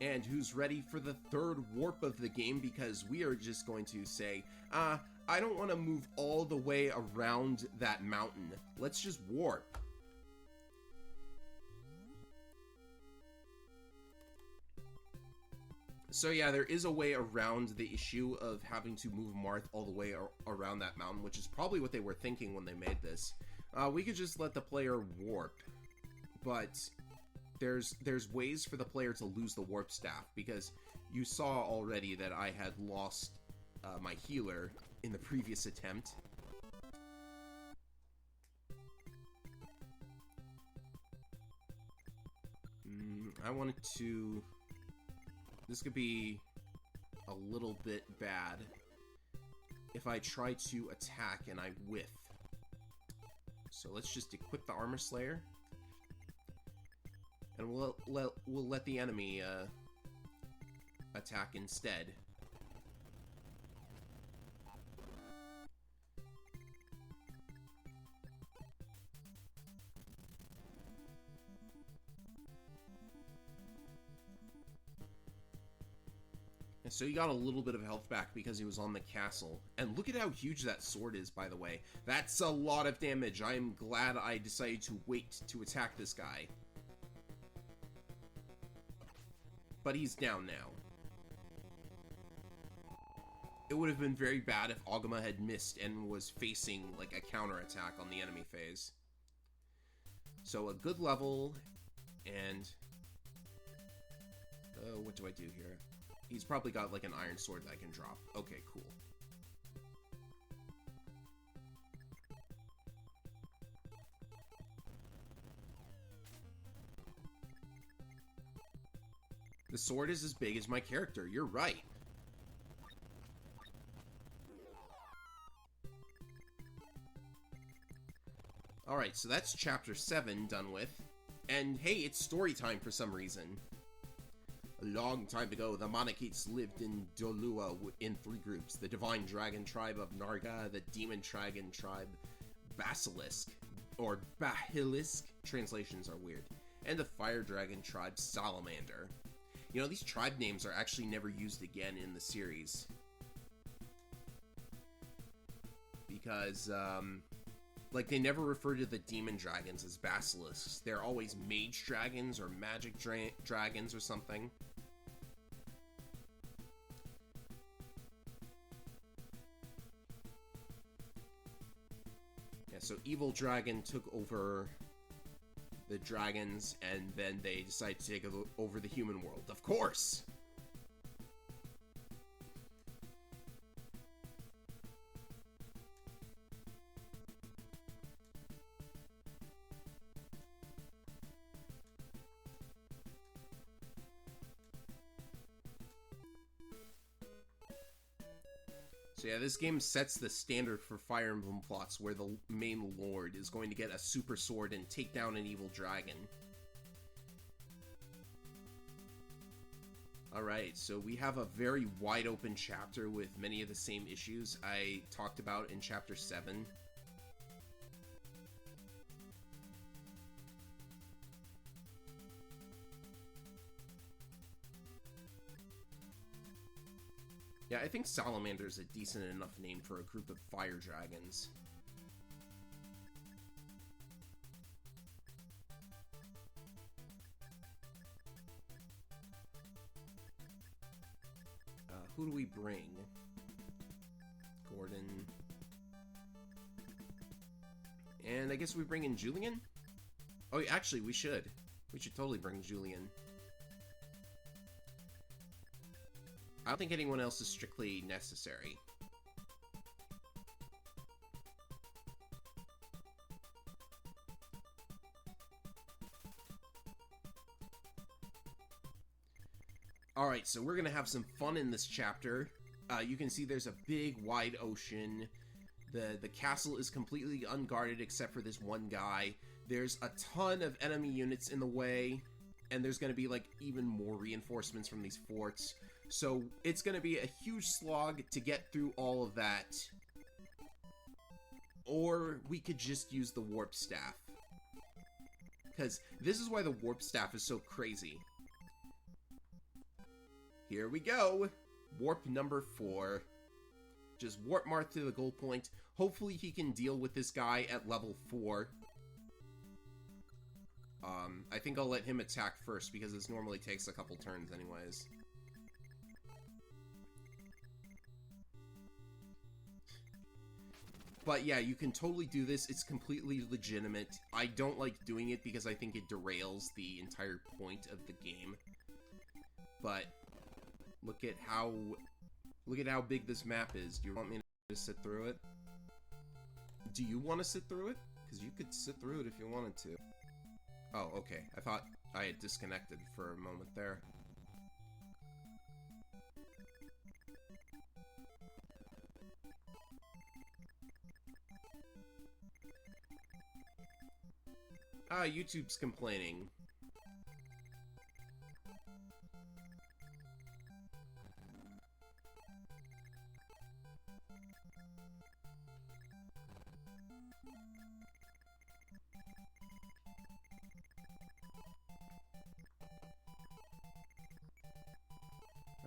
And who's ready for the third warp of the game, because we are just going to say, I don't want to move all the way around that mountain. Let's just warp. So yeah, there is a way around the issue of having to move Marth all the way around that mountain, which is probably what they were thinking when they made this. We could just let the player warp, but there's ways for the player to lose the warp staff, because you saw already that I had lost my healer in the previous attempt. I wanted to... This could be a little bit bad if I try to attack and I whiff. So let's just equip the Armor Slayer. And we'll let the enemy attack instead. And so he got a little bit of health back because he was on the castle. And look at how huge that sword is, by the way. That's a lot of damage. I am glad I decided to wait to attack this guy. But he's down now. It would have been very bad if Agama had missed and was facing like a counterattack on the enemy phase. So a good level, and what do I do here? He's probably got like an iron sword that I can drop. Okay, cool. The sword is as big as my character. You're right. Alright, so that's chapter 7 done with. And hey, it's story time for some reason. A long time ago, the Monachites lived in Dolua in 3 groups. The Divine Dragon Tribe of Narga, the Demon Dragon Tribe Basilisk, or Bahilisk, translations are weird, and the Fire Dragon Tribe Salamander. You know, these tribe names are actually never used again in the series. Because, like, they never refer to the demon dragons as basilisks. They're always mage dragons or magic dragons or something. Yeah, so Evil Dragon took over the dragons, and then they decided to take over the human world. Of course! So yeah, this game sets the standard for Fire Emblem plots, where the main lord is going to get a super sword and take down an evil dragon. Alright, so we have a very wide open chapter with many of the same issues I talked about in chapter 7. Yeah, I think Salamander is a decent enough name for a group of fire dragons. who do we bring? Gordon. And I guess we bring in Julian? Oh, actually, we should. We should totally bring Julian. I don't think anyone else is strictly necessary. Alright, so we're gonna have some fun in this chapter. You can see there's a big, wide ocean. The castle is completely unguarded except for this one guy. There's a ton of enemy units in the way, and there's gonna be, like, even more reinforcements from these forts. So it's gonna be a huge slog to get through all of that. Or we could just use the warp staff. Because this is why the warp staff is so crazy. Here we go! Warp number 4. Just warp Marth to the goal point. Hopefully he can deal with this guy at level 4. I think I'll let him attack first, because this normally takes a couple turns anyways. But yeah, you can totally do this. It's completely legitimate. I don't like doing it because I think it derails the entire point of the game. But look at how big this map is. Do you want me to sit through it? Do you want to sit through it? Because you could sit through it if you wanted to. Oh, okay. I thought I had disconnected for a moment there. YouTube's complaining.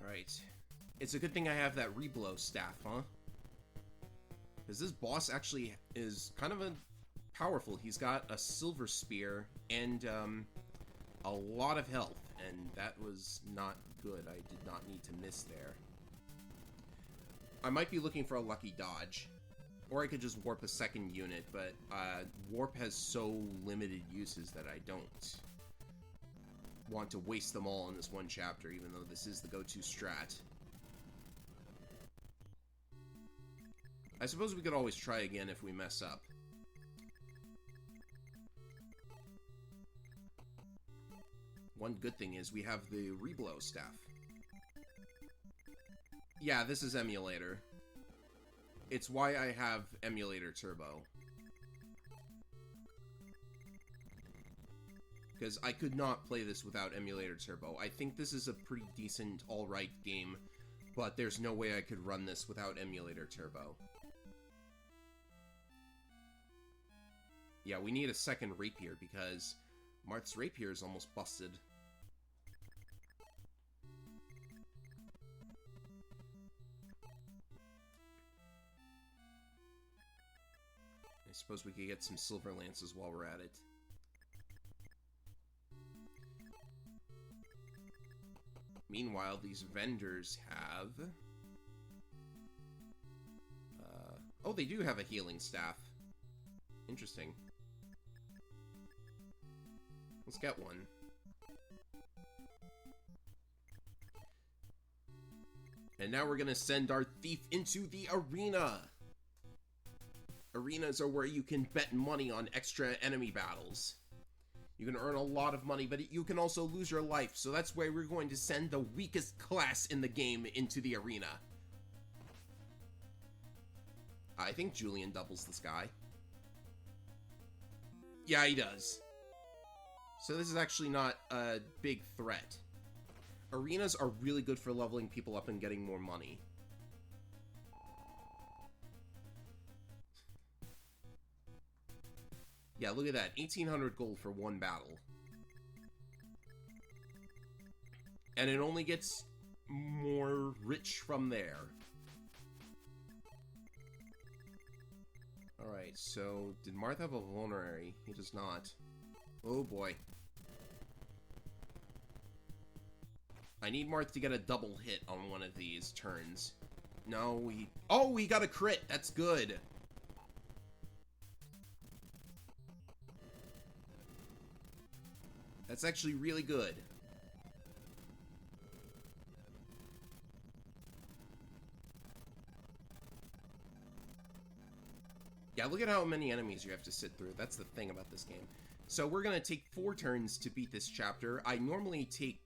Alright. It's a good thing I have that reblow staff, huh? Because this boss actually is kind of powerful. He's got a silver spear and a lot of health, and that was not good. I did not need to miss there. I might be looking for a lucky dodge, or I could just warp a second unit, but warp has so limited uses that I don't want to waste them all in this one chapter, even though this is the go-to strat. I suppose we could always try again if we mess up. One good thing is we have the reblow staff. Yeah, this is emulator. It's why I have emulator turbo. Because I could not play this without emulator turbo. I think this is a pretty decent, alright game, but there's no way I could run this without emulator turbo. Yeah, we need a second rapier because Marth's rapier is almost busted. I suppose we could get some silver lances while we're at it. Meanwhile, these vendors have... oh, they do have a healing staff. Interesting. Let's get one. And now we're gonna send our thief into the arena! Arenas are where you can bet money on extra enemy battles. You can earn a lot of money, but you can also lose your life, so that's why we're going to send the weakest class in the game into the arena. I think Julian doubles this guy. Yeah, he does. So this is actually not a big threat. Arenas are really good for leveling people up and getting more money. Yeah, look at that. 1,800 gold for one battle. And it only gets more rich from there. Alright, so did Marth have a vulnerary? He does not. Oh boy. I need Marth to get a double hit on one of these turns. No, he... Oh, he got a crit! That's good! That's actually really good. Yeah, look at how many enemies you have to sit through. That's the thing about this game. So we're gonna take 4 turns to beat this chapter. I normally take,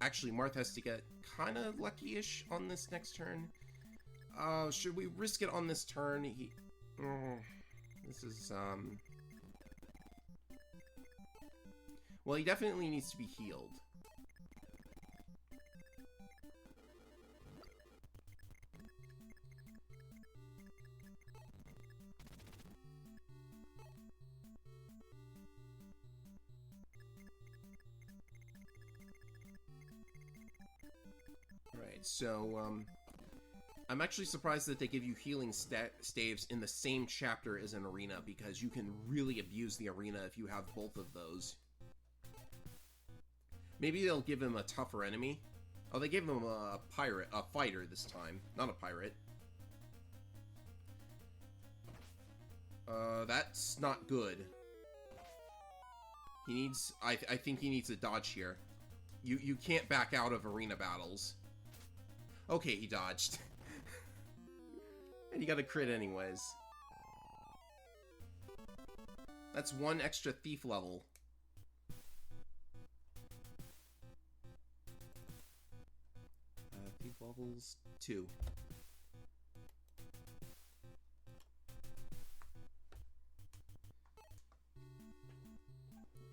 Actually, Marth has to get kind of lucky-ish on this next turn. Should we risk it on this turn? This is, Well, he definitely needs to be healed. Alright, so, I'm actually surprised that they give you healing staves in the same chapter as an arena, because you can really abuse the arena if you have both of those. Maybe they'll give him a tougher enemy. Oh, they gave him a fighter this time, not a pirate. That's not good. He needs, I think he needs a dodge here. You can't back out of arena battles. Okay, he dodged. And he got a crit anyways. That's 1 extra thief level. Thief levels 2.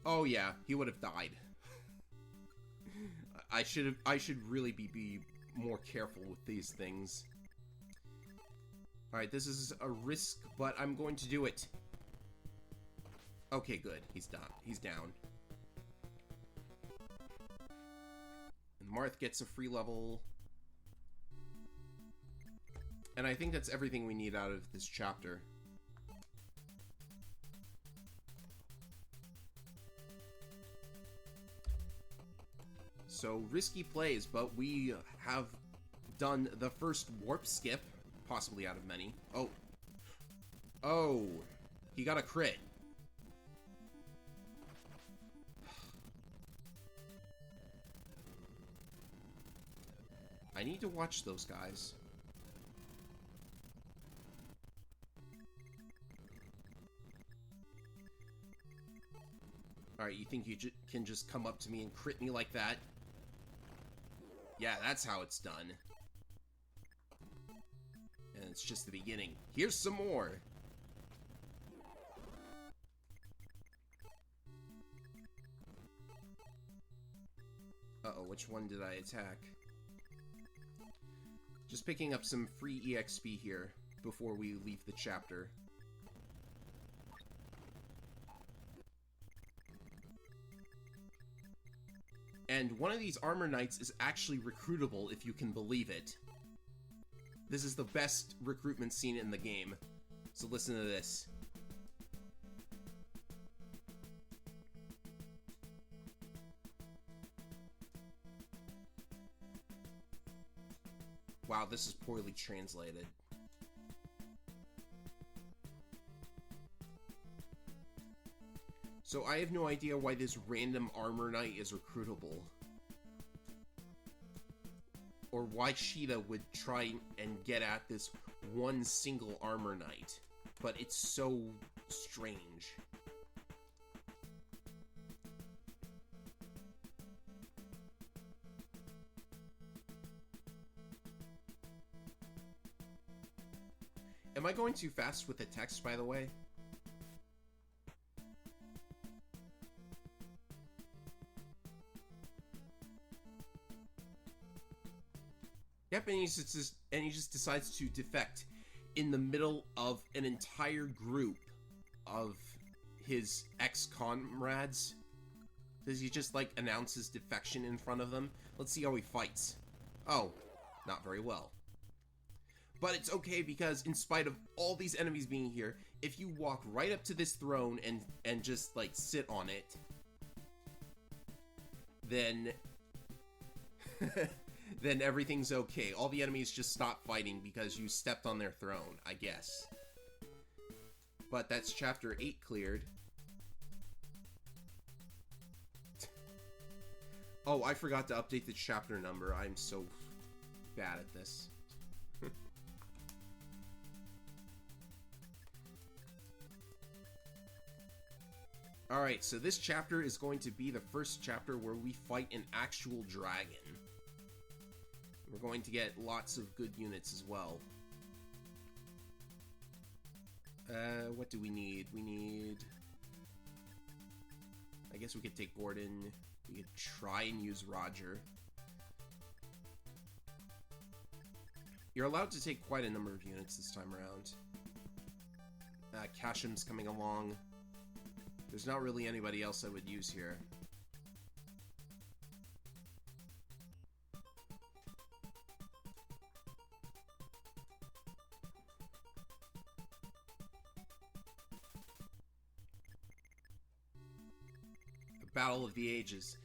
Oh yeah, he would have died. I should really be more careful with these things. Alright, this is a risk, but I'm going to do it. Okay, good. He's done. He's down. And Marth gets a free level. And I think that's everything we need out of this chapter. So, risky plays, but we have done the first warp skip, possibly out of many. Oh. Oh. He got a crit. I need to watch those guys. Alright, you think you can just come up to me and crit me like that? Yeah, that's how it's done. And it's just the beginning. Here's some more! Uh-oh, which one did I attack? Just picking up some free EXP here before we leave the chapter. And one of these armor knights is actually recruitable, if you can believe it. This is the best recruitment scene in the game. So listen to this. Wow, this is poorly translated. So I have no idea why this random armor knight is recruitable. Or why Sheeta would try and get at this one single armor knight. But it's so strange. Am I going too fast with the text, by the way? Yep, and he just decides to defect in the middle of an entire group of his ex-comrades. Does he just, like, announce his defection in front of them? Let's see how he fights. Oh, not very well. But it's okay, because in spite of all these enemies being here, if you walk right up to this throne and just, like, sit on it, then then everything's okay. All the enemies just stop fighting because you stepped on their throne, I guess. But that's chapter 8 cleared. Oh, I forgot to update the chapter number. I'm so bad at this. Alright, so this chapter is going to be the first chapter where we fight an actual dragon. We're going to get lots of good units as well. What do we need? We need... I guess we could take Gordon. We could try and use Roger. You're allowed to take quite a number of units this time around. Kasham's coming along. There's not really anybody else I would use here. The Battle of the Ages.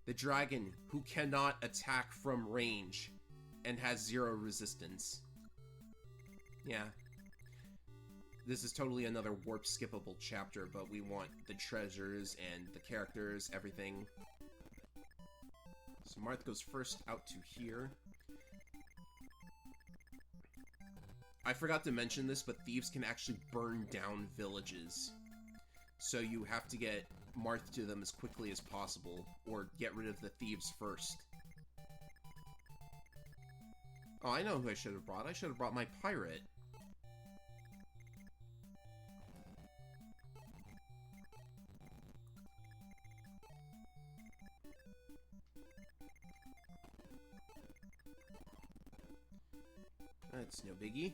The dragon who cannot attack from range and has 0 resistance. Yeah. This is totally another warp skippable chapter, but we want the treasures and the characters, everything. So Marth goes first out to here. I forgot to mention this, but thieves can actually burn down villages. So you have to get Marth to them as quickly as possible, or get rid of the thieves first. Oh, I know who I should have brought. I should have brought my pirate. That's no biggie.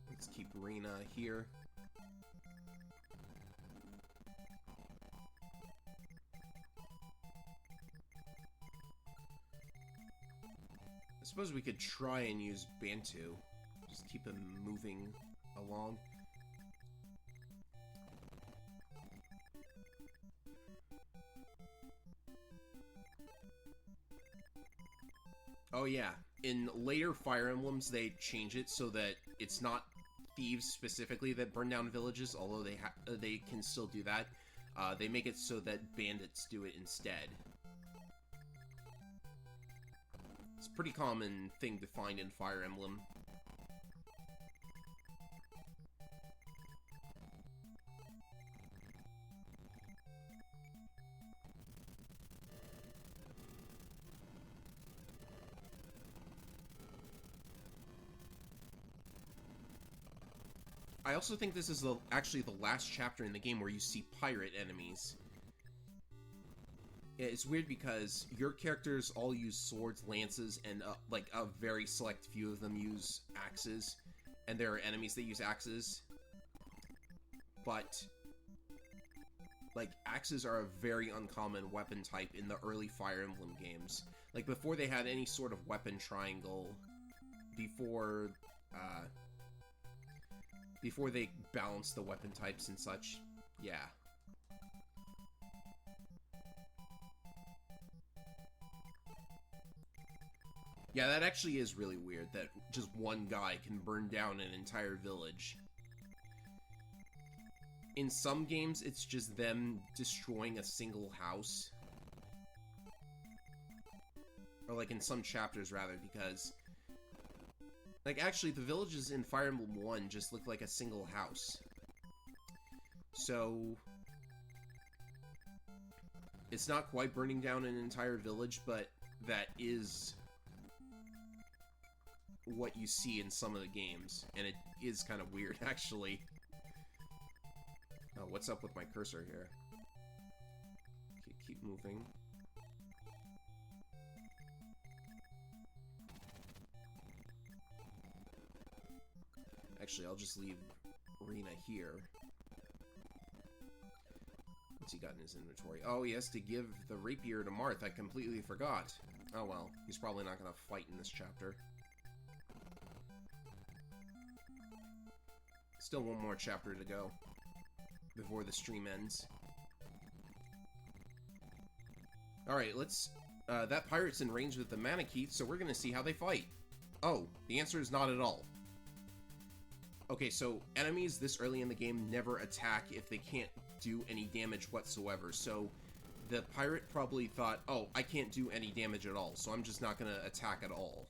Let's keep Rena here. I suppose we could try and use Bantu. Just keep him moving along. Oh yeah, in later Fire Emblems they change it so that it's not thieves specifically that burn down villages, although they can still do that. They make it so that bandits do it instead. It's a pretty common thing to find in Fire Emblem. I also think this is actually the last chapter in the game where you see pirate enemies. It's weird because your characters all use swords, lances, and like a very select few of them use axes. And there are enemies that use axes. But, like, axes are a very uncommon weapon type in the early Fire Emblem games. Like, before they had any sort of weapon triangle, before they balanced the weapon types and such, yeah. Yeah, that actually is really weird, that just one guy can burn down an entire village. In some games, it's just them destroying a single house. Or, like, in some chapters, rather, because... Like, actually, the villages in Fire Emblem 1 just look like a single house. So... It's not quite burning down an entire village, but that is what you see in some of the games. And it is kind of weird, actually. Oh, what's up with my cursor here? Okay, keep moving. Actually, I'll just leave Rena here. What's he got in his inventory? Oh, he has to give the rapier to Marth. I completely forgot. Oh well, he's probably not going to fight in this chapter. Still one more chapter to go. before the stream ends. Alright, let's... that pirate's in range with the Manaketh, so we're gonna see how they fight. Oh, the answer is not at all. Okay, so enemies this early in the game never attack if they can't do any damage whatsoever, so the pirate probably thought, oh, I can't do any damage at all, so I'm just not gonna attack at all.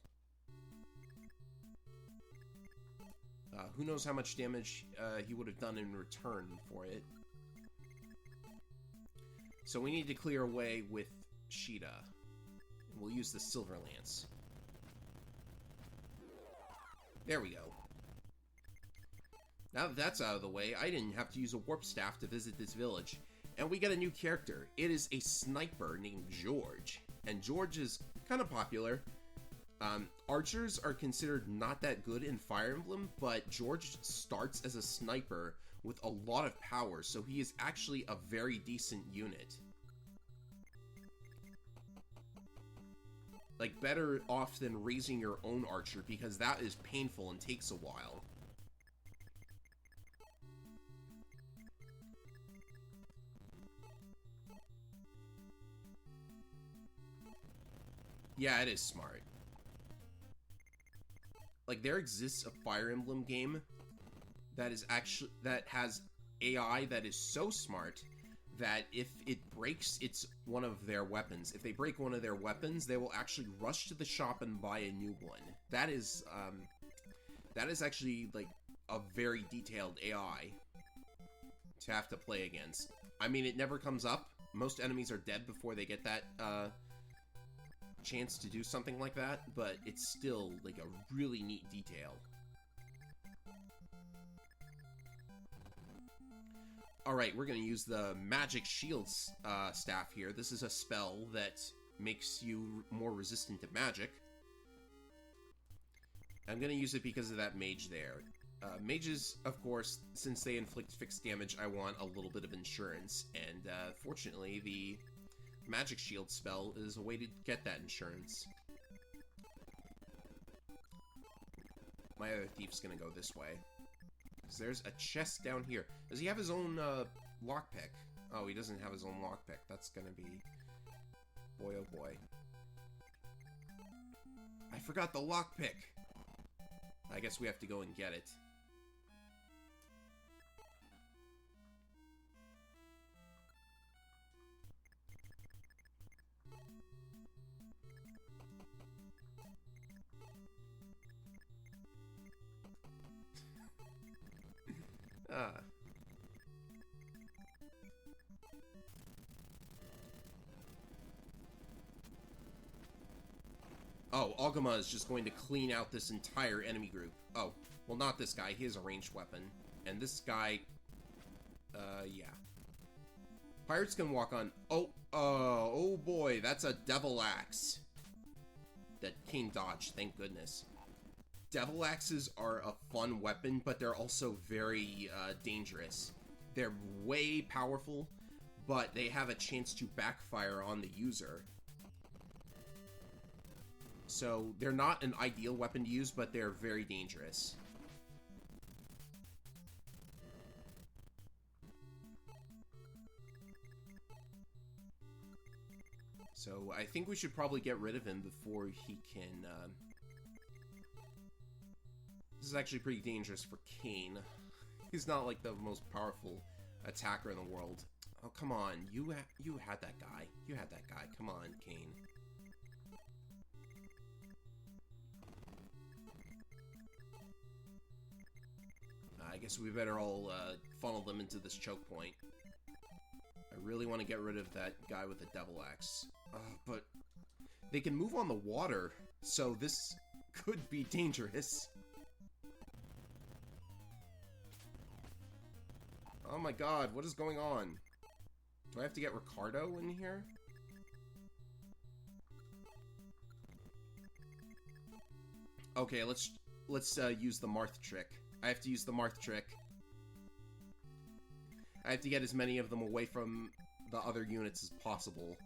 Who knows how much damage he would have done in return for it. So we need to clear away with Sheeta. And we'll use the Silver Lance. There we go. Now that that's out of the way, I didn't have to use a warp staff to visit this village. And we get a new character. It is a sniper named George. And George is kind of popular. Archers are considered not that good in Fire Emblem, but George starts as a sniper with a lot of power, so he is actually a very decent unit. Like, better off than raising your own archer, because that is painful and takes a while. Yeah, it is smart. Like, there exists a Fire Emblem game that has AI that is so smart that if it breaks, it's one of their weapons. If they break one of their weapons, they will actually rush to the shop and buy a new one. That is actually, like, a very detailed AI to have to play against. I mean, it never comes up. Most enemies are dead before they get that, chance to do something like that, but it's still like a really neat detail. Alright, we're gonna use the Magic Shields staff here. This is a spell that makes you more resistant to magic. I'm gonna use it because of that mage there. Mages, of course, since they inflict fixed damage, I want a little bit of insurance, and fortunately the Magic Shield spell is a way to get that insurance. My other thief's gonna go this way. Because there's a chest down here. Does he have his own lockpick? Oh, he doesn't have his own lockpick. That's gonna be... boy, oh boy. I forgot the lockpick! I guess we have to go and get it. Oh, Agama is just going to clean out this entire enemy group. Oh, well, not this guy. He has a ranged weapon. And this guy... yeah. Pirates can walk on... oh boy, that's a Devil Axe. That King dodged, thank goodness. Devil Axes are a fun weapon, but they're also very dangerous. They're way powerful, but they have a chance to backfire on the user. So they're not an ideal weapon to use, but they're very dangerous. So I think we should probably get rid of him before he can... This is actually pretty dangerous for Kane. He's not like the most powerful attacker in the world. Oh, come on. You had that guy. You had that guy. Come on, Kane. I guess we better all funnel them into this choke point. I really want to get rid of that guy with the Devil Axe. But they can move on the water, so this could be dangerous. Oh my god, what is going on? Do I have to get Ricardo in here? Okay, let's use the Marth trick. I have to use the Marth trick. I have to get as many of them away from the other units as possible.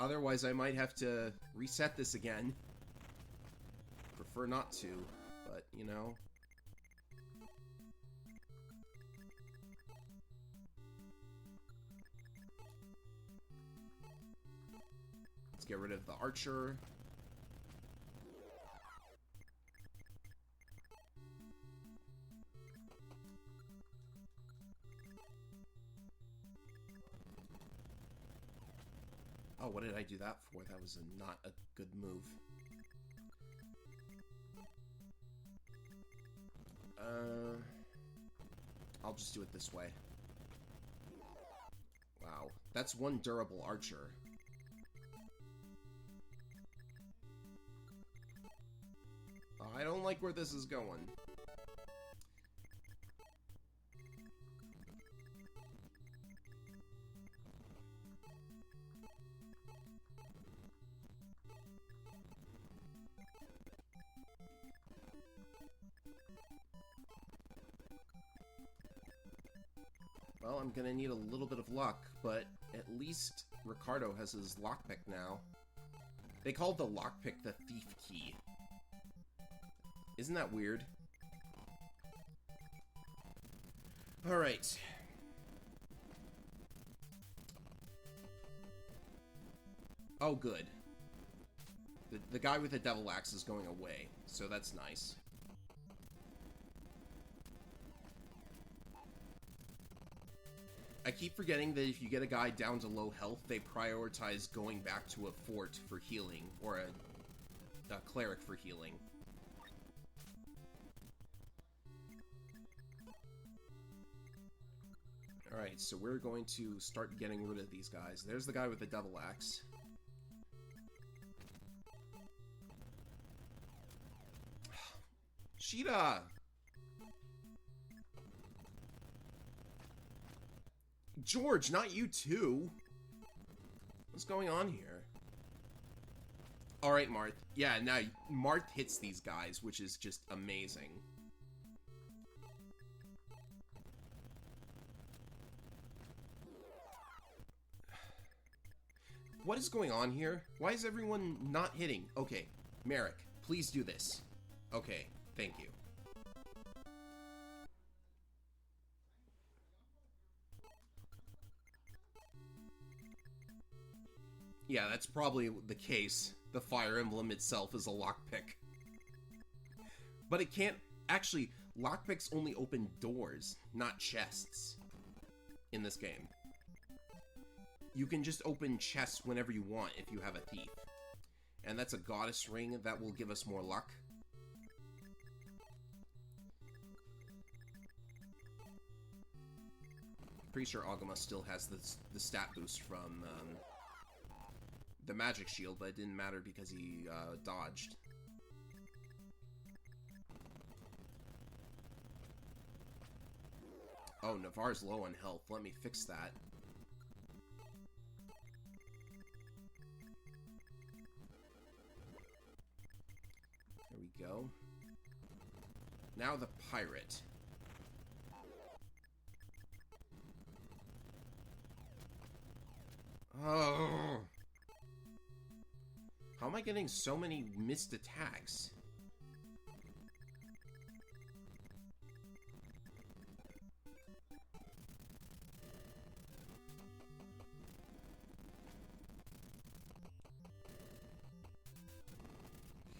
Otherwise, I might have to reset this again. Prefer not to, but, you know. Let's get rid of the archer. Oh, what did I do that for? That was not a good move. I'll just do it this way. Wow, that's one durable archer. I don't like where this is going. Well, I'm gonna need a little bit of luck, but at least Ricardo has his lockpick now. They called the lockpick the thief key. Isn't that weird? Alright. Oh, good. The guy with the devil axe is going away, so that's nice. I keep forgetting that if you get a guy down to low health, they prioritize going back to a fort for healing, or a cleric for healing. Alright, so we're going to start getting rid of these guys. There's the guy with the devil axe. Sheeta! George, not you too! What's going on here? Alright, Marth. Yeah, now Marth hits these guys, which is just amazing. What is going on here? Why is everyone not hitting? Okay, Merrick, please do this. Okay, thank you. Yeah, that's probably the case. The Fire Emblem itself is a lockpick. But it can't... Actually, lockpicks only open doors, not chests. In this game. You can just open chests whenever you want if you have a thief. And that's a goddess ring that will give us more luck. Pretty sure Agama still has the stat boost from the magic shield, but it didn't matter because he dodged. Oh, Navarre's low on health. Let me fix that. There we go. Now the pirate. Oh. How am I getting so many missed attacks?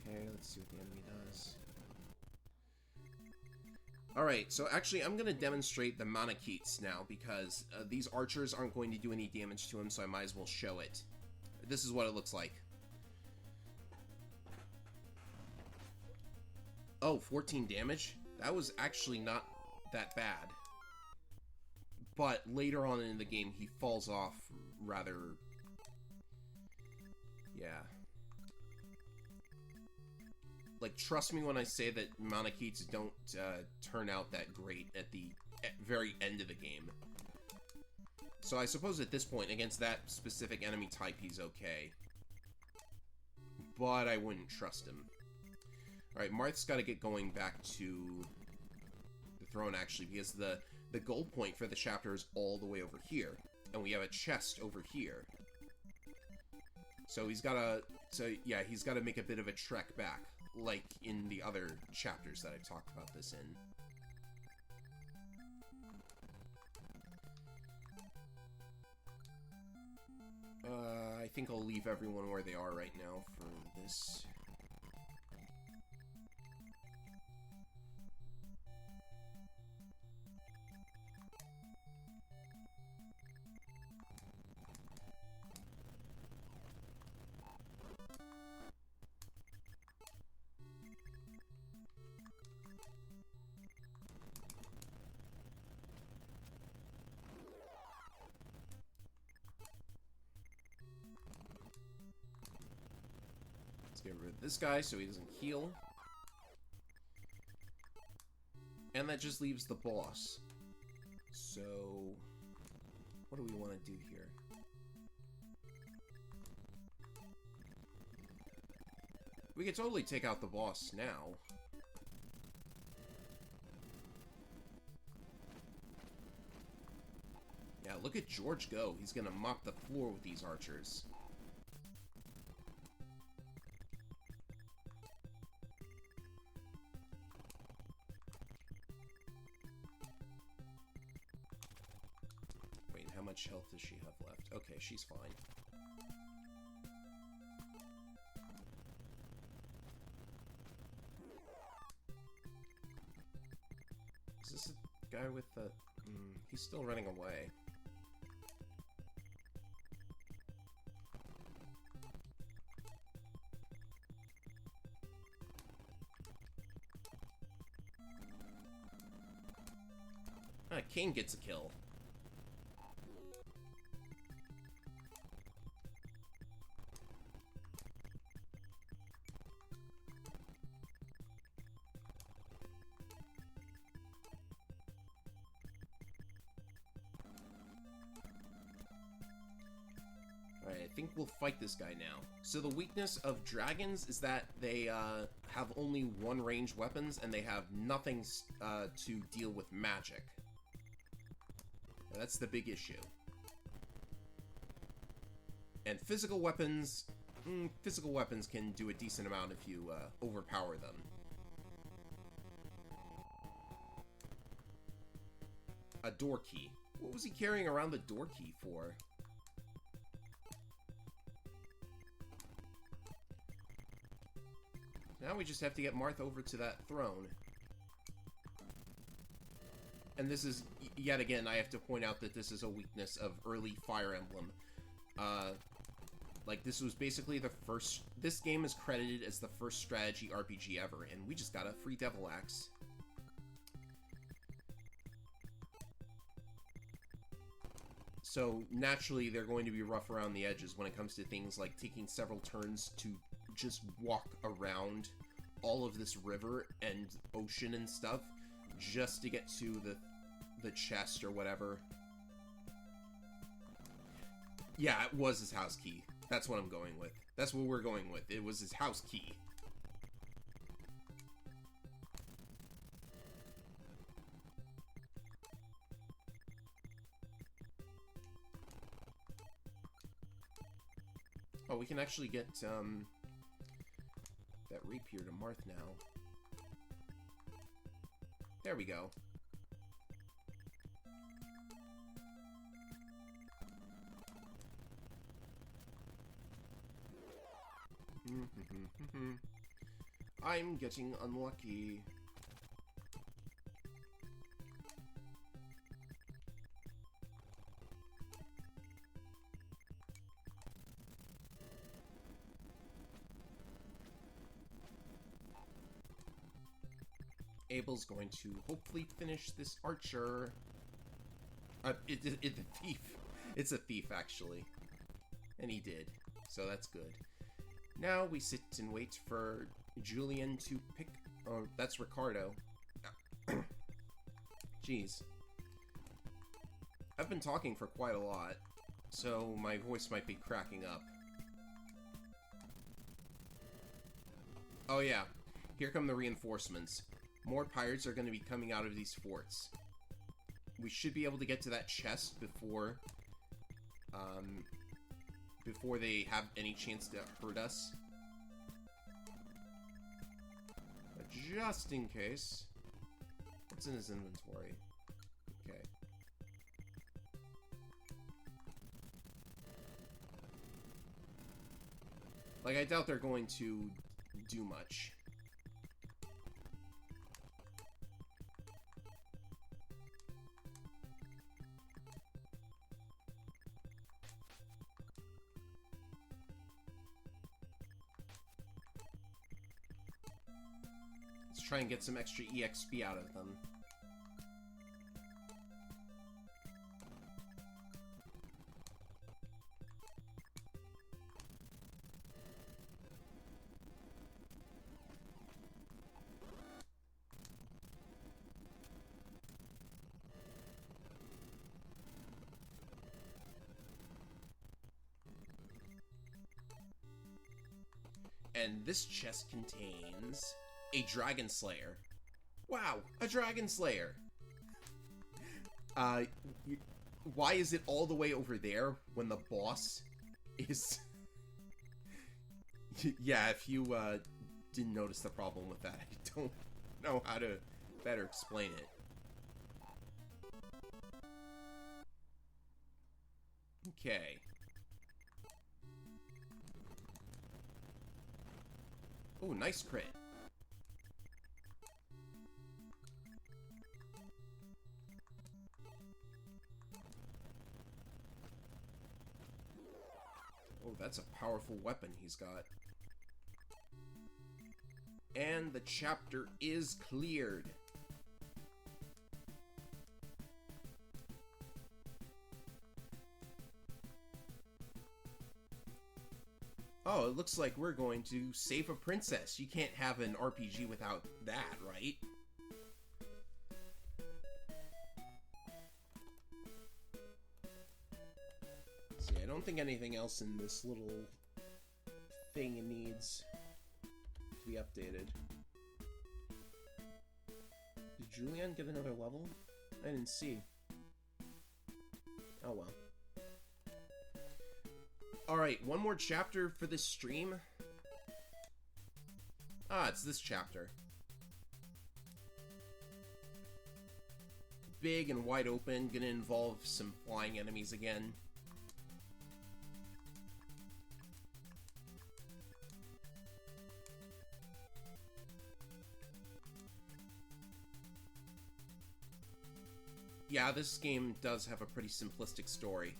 Okay, let's see what the enemy does. Alright, so actually I'm going to demonstrate the Manakits now, because these archers aren't going to do any damage to him, so I might as well show it. This is what it looks like. Oh, 14 damage? That was actually not that bad. But later on in the game, he falls off rather... Yeah. Like, trust me when I say that Manakits don't turn out that great at the very end of the game. So I suppose at this point, against that specific enemy type, he's okay. But I wouldn't trust him. Alright, Marth's got to get going back to the throne, actually, because the goal point for the chapter is all the way over here. And we have a chest over here. So he's gotta... So, yeah, he's gotta make a bit of a trek back, like in the other chapters that I've talked about this in. I think I'll leave everyone where they are right now for this. Get rid of this guy so he doesn't heal. And that just leaves the boss. So, what do we want to do here? We could totally take out the boss now. Yeah, look at George go. He's gonna mop the floor with these archers. How much health does she have left? Okay, she's fine. Is this a guy with the... he's still running away. King gets a kill. I think we'll fight this guy now. So the weakness of dragons is that they have only one ranged weapons and they have nothing to deal with magic. Now, that's the big issue. And physical weapons can do a decent amount if you overpower them. A door key. What was he carrying around the door key for? Now we just have to get Marth over to that throne. And this is, yet again, I have to point out that this is a weakness of early Fire Emblem. Like, this was basically the first... This game is credited as the first strategy RPG ever, and we just got a free Devil Axe. So, naturally, they're going to be rough around the edges when it comes to things like taking several turns to just walk around all of this river and ocean and stuff just to get to the chest or whatever. Yeah, it was his house key. That's what I'm going with. That's what we're going with. It was his house key. Oh, we can actually get, that rapier to Marth now. There we go. I'm getting unlucky. Abel's going to hopefully finish this archer. It's a thief. It's a thief, actually. And he did. So that's good. Now we sit and wait for Julian to pick... Oh, that's Ricardo. Jeez. I've been talking for quite a lot, so my voice might be cracking up. Oh yeah, here come the reinforcements. More pirates are going to be coming out of these forts. We should be able to get to that chest before before they have any chance to hurt us. But just in case... What's in his inventory? Okay. Like, I doubt they're going to do much. Let's try and get some extra EXP out of them. And this chest contains a Dragon Slayer. Wow, a Dragon Slayer! Why is it all the way over there when the boss is... Yeah, if you didn't notice the problem with that, I don't know how to better explain it. Okay. Oh, nice crit. Oh, that's a powerful weapon he's got. And the chapter is cleared. Oh, it looks like we're going to save a princess. You can't have an RPG without that, right? See, I don't think anything else in this little thing needs to be updated. Did Julian get another level? I didn't see. Oh well. Alright, one more chapter for this stream. Ah, it's this chapter. Big and wide open, gonna involve some flying enemies again. Yeah, this game does have a pretty simplistic story.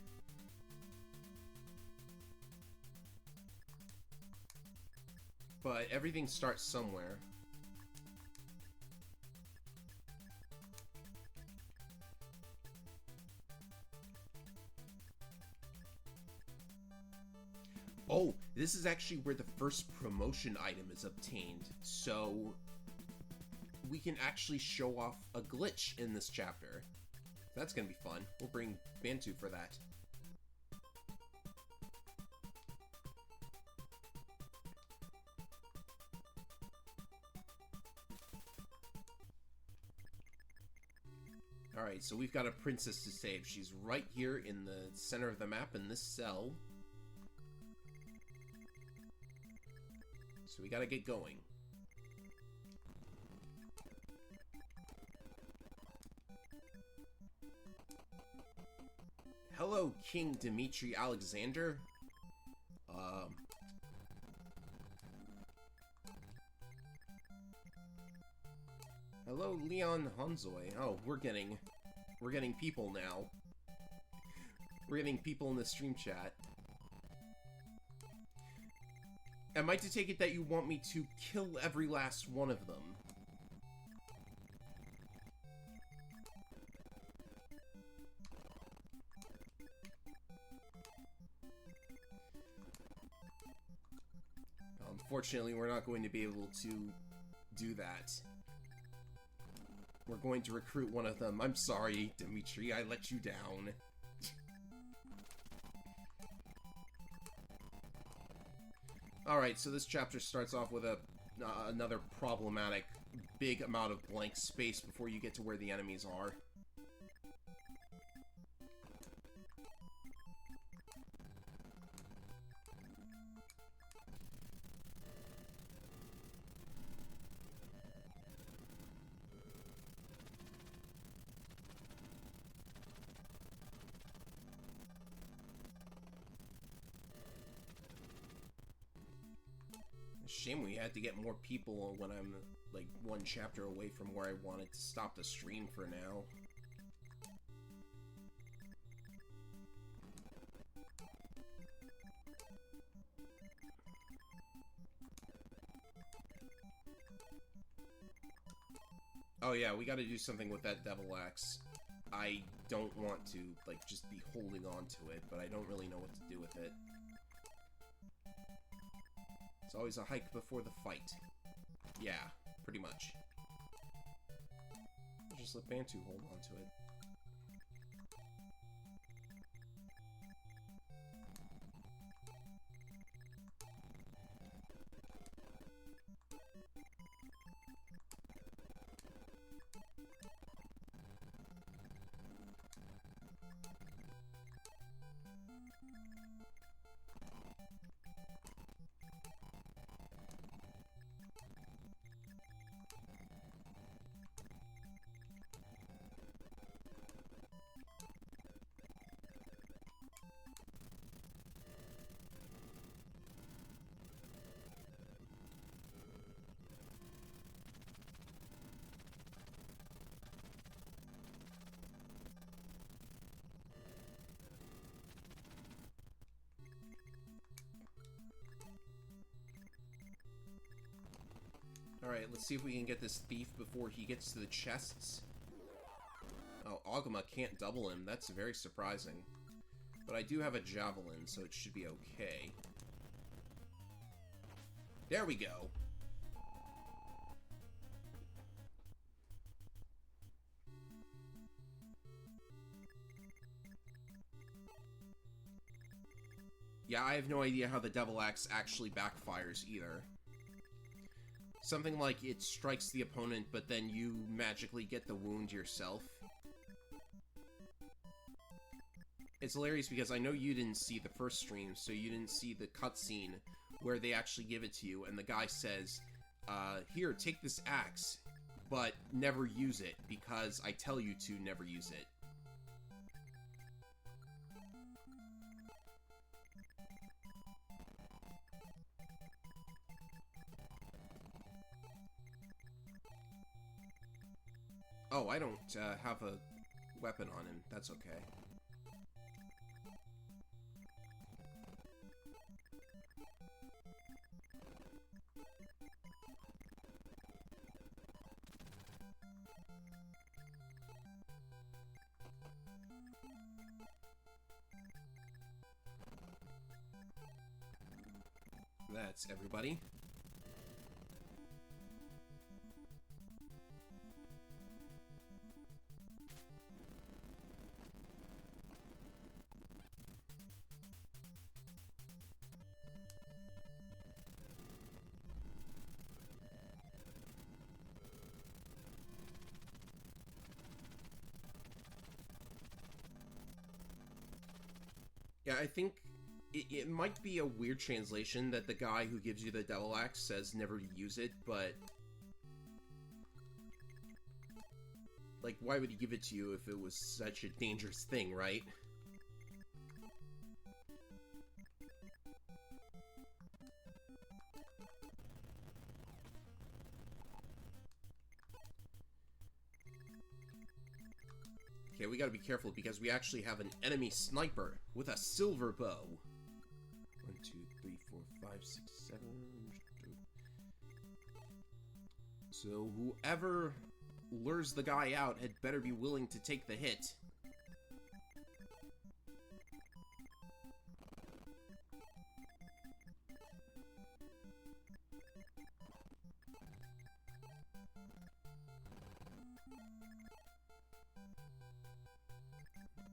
But everything starts somewhere. Oh, this is actually where the first promotion item is obtained. So we can actually show off a glitch in this chapter. That's gonna be fun. We'll bring Bantu for that. Alright, so we've got a princess to save. She's right here in the center of the map in this cell. So we gotta get going. Hello, King Dmitri Alexander. Hello, Leon Hanzoy. Oh, we're getting people now. We're getting people in the stream chat. Am I to take it that you want me to kill every last one of them? Unfortunately, we're not going to be able to do that. We're going to recruit one of them. I'm sorry, Dimitri, I let you down. Alright, so this chapter starts off with another problematic big amount of blank space before you get to where the enemies are. shame we had to get more people when I'm, like, one chapter away from where I wanted to stop the stream for now. Oh yeah, we gotta do something with that devil axe. I don't want to, like, just be holding on to it, but I don't really know what to do with it. It's always a hike before the fight. Yeah, pretty much. I'll just let Bantu hold on to it. Alright, let's see if we can get this thief before he gets to the chests. Oh, Agama can't double him. That's very surprising. But I do have a javelin, so it should be okay. There we go! Yeah, I have no idea how the Devil Axe actually backfires either. Something like it strikes the opponent, but then you magically get the wound yourself. It's hilarious because I know you didn't see the first stream, so you didn't see the cutscene where they actually give it to you, and the guy says, here, take this axe, but never use it, because I tell you to never use it. Oh, I don't have a weapon on him. That's okay. That's everybody. Yeah, I think it might be a weird translation that the guy who gives you the Devil Axe says never to use it, but... like, why would he give it to you if it was such a dangerous thing, right? Okay, we gotta be careful because we actually have an enemy sniper with a silver bow. 1, 2, 3, 4, 5, 6, 7. So whoever lures the guy out had better be willing to take the hit.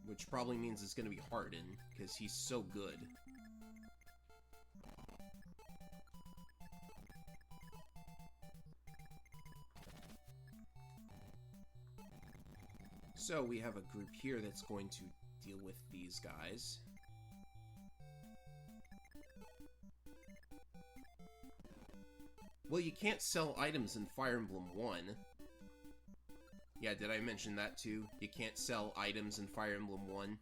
Which probably means it's going to be Hardin, because he's so good. So we have a group here that's going to deal with these guys. Well, you can't sell items in Fire Emblem 1. Yeah, did I mention that too? You can't sell items in Fire Emblem 1.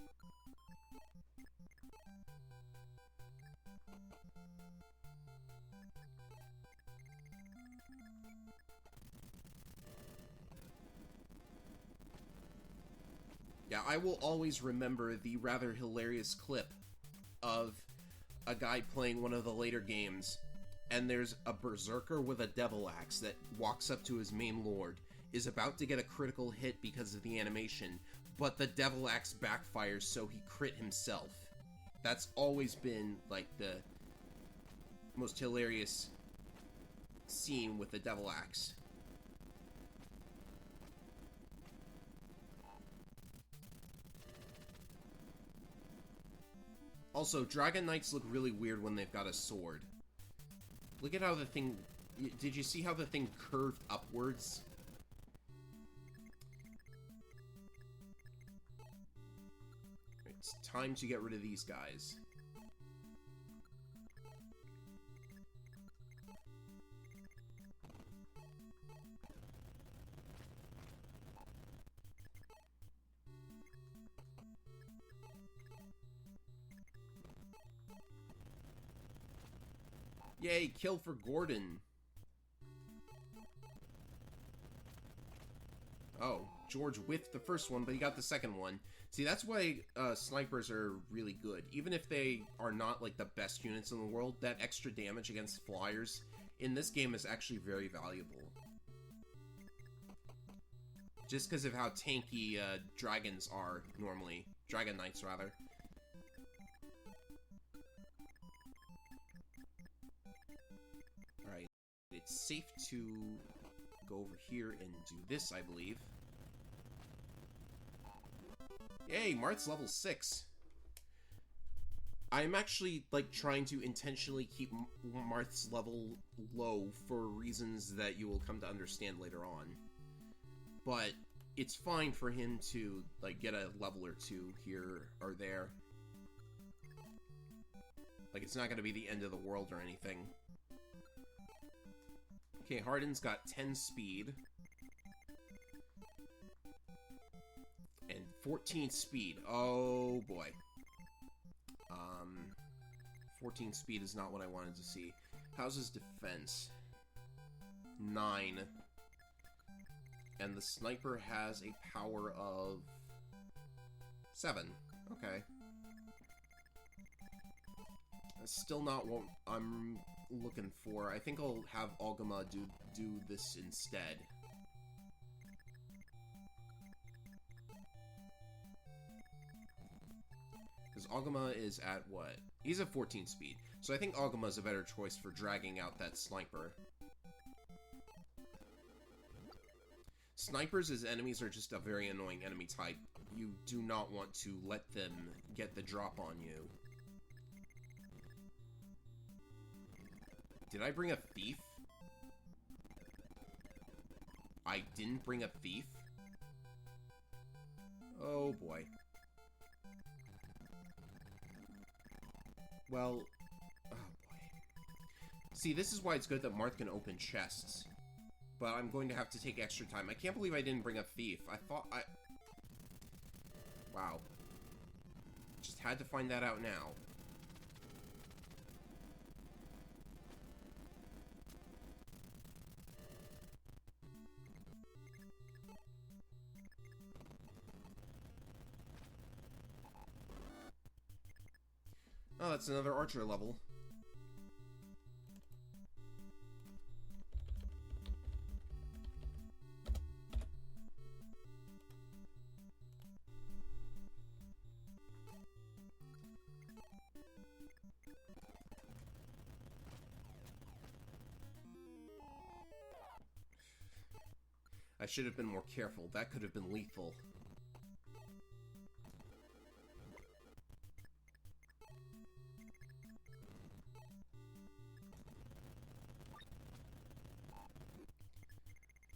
Yeah, I will always remember the rather hilarious clip of a guy playing one of the later games, and there's a berserker with a devil axe that walks up to his main lord, is about to get a critical hit because of the animation, but the devil axe backfires, so he crit himself. That's always been, like, the most hilarious scene with the devil axe. Also, Dragon Knights look really weird when they've got a sword. Look at how the thing... Did you see how the thing curved upwards? It's time to get rid of these guys. Yay, kill for Gordon. Oh, George whiffed the first one, but he got the second one. See, that's why snipers are really good. Even if they are not, like, the best units in the world, that extra damage against flyers in this game is actually very valuable. Just because of how tanky dragons are, normally. Dragon Knights, rather. Alright, it's safe to go over here and do this, I believe. Yay, Marth's level 6. I'm actually, like, trying to intentionally keep Marth's level low for reasons that you will come to understand later on. But it's fine for him to, like, get a level or two here or there. Like, it's not going to be the end of the world or anything. Okay, Hardin's got 10 speed. And 14 speed. Oh, boy. 14 speed is not what I wanted to see. How's his defense? 9. And the sniper has a power of 7. Okay. That's still not what I'm looking for. I think I'll have Algama do this instead. Because Algama is at what? He's at 14 speed. So I think Algama is a better choice for dragging out that sniper. Snipers as enemies are just a very annoying enemy type. You do not want to let them get the drop on you. Did I bring a thief? I didn't bring a thief? Oh boy. Well, oh boy. See, this is why it's good that Marth can open chests. But I'm going to have to take extra time. I can't believe I didn't bring a thief. I thought I... Wow. Just had to find that out now. Oh, that's another archer level. I should have been more careful. That could have been lethal.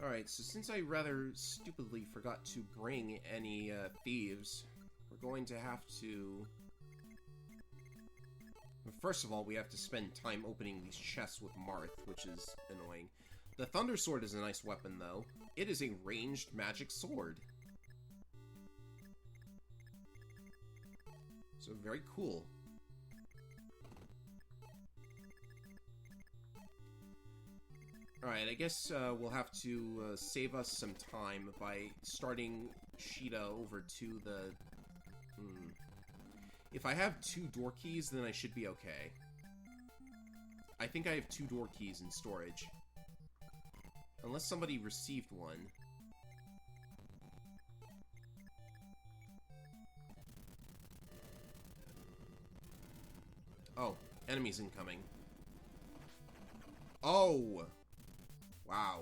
Alright, so since I rather stupidly forgot to bring any thieves, we're going to have to... First of all, we have to spend time opening these chests with Marth, which is annoying. The Thunder Sword is a nice weapon, though. It is a ranged magic sword. So, very cool. Alright, I guess we'll have to save us some time by starting Sheeta over to the... If I have 2 door keys, then I should be okay. I think I have 2 door keys in storage. Unless somebody received one. Oh, enemies incoming. Oh! Wow.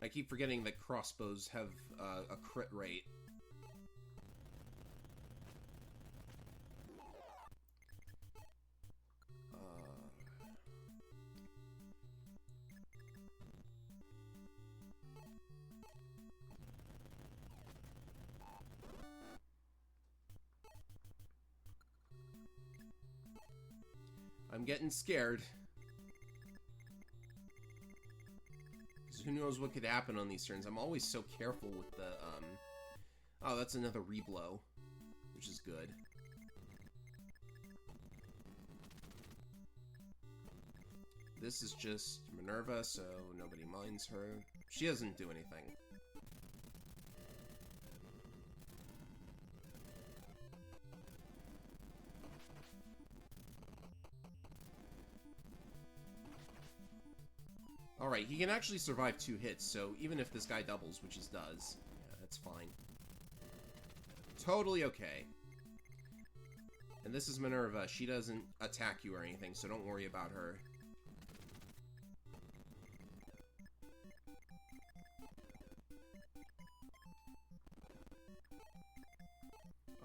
I keep forgetting that crossbows have a crit rate. I'm getting scared. Because who knows what could happen on these turns. I'm always so careful with the, Oh, that's another reblow, which is good. This is just Minerva, so nobody minds her. She doesn't do anything. Alright, he can actually survive 2 hits, so even if this guy doubles, which he does, yeah, that's fine. Totally okay. And this is Minerva. She doesn't attack you or anything, so don't worry about her.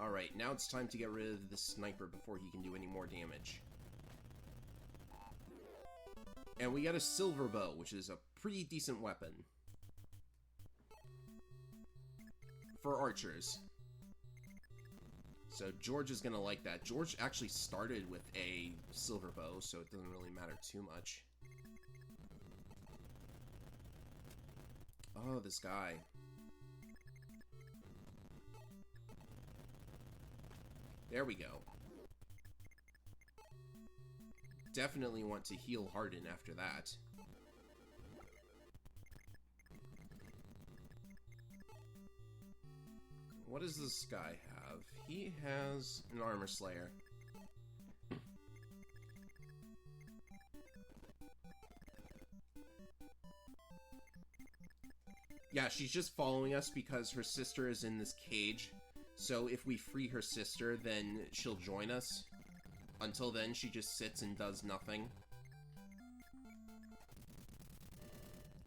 Alright, now it's time to get rid of the sniper before he can do any more damage. And we got a silver bow, which is a pretty decent weapon. For archers. So George is gonna like that. George actually started with a silver bow, so it doesn't really matter too much. Oh, this guy. There we go. Definitely want to heal Harden after that. What does this guy have? He has an Armor Slayer. Yeah, she's just following us because her sister is in this cage. So if we free her sister, then she'll join us. Until then, she just sits and does nothing.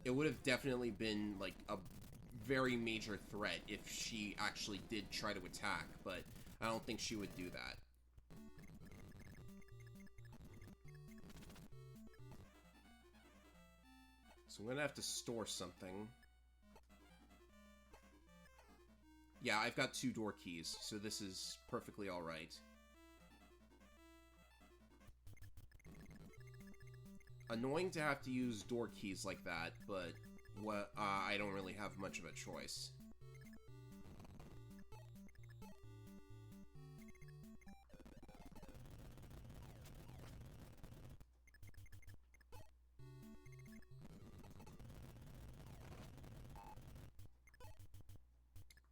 It would have definitely been, like, a very major threat if she actually did try to attack, but I don't think she would do that. So I'm gonna have to store something. Yeah, I've got 2 door keys, so this is perfectly alright. Annoying to have to use door keys like that, but I don't really have much of a choice.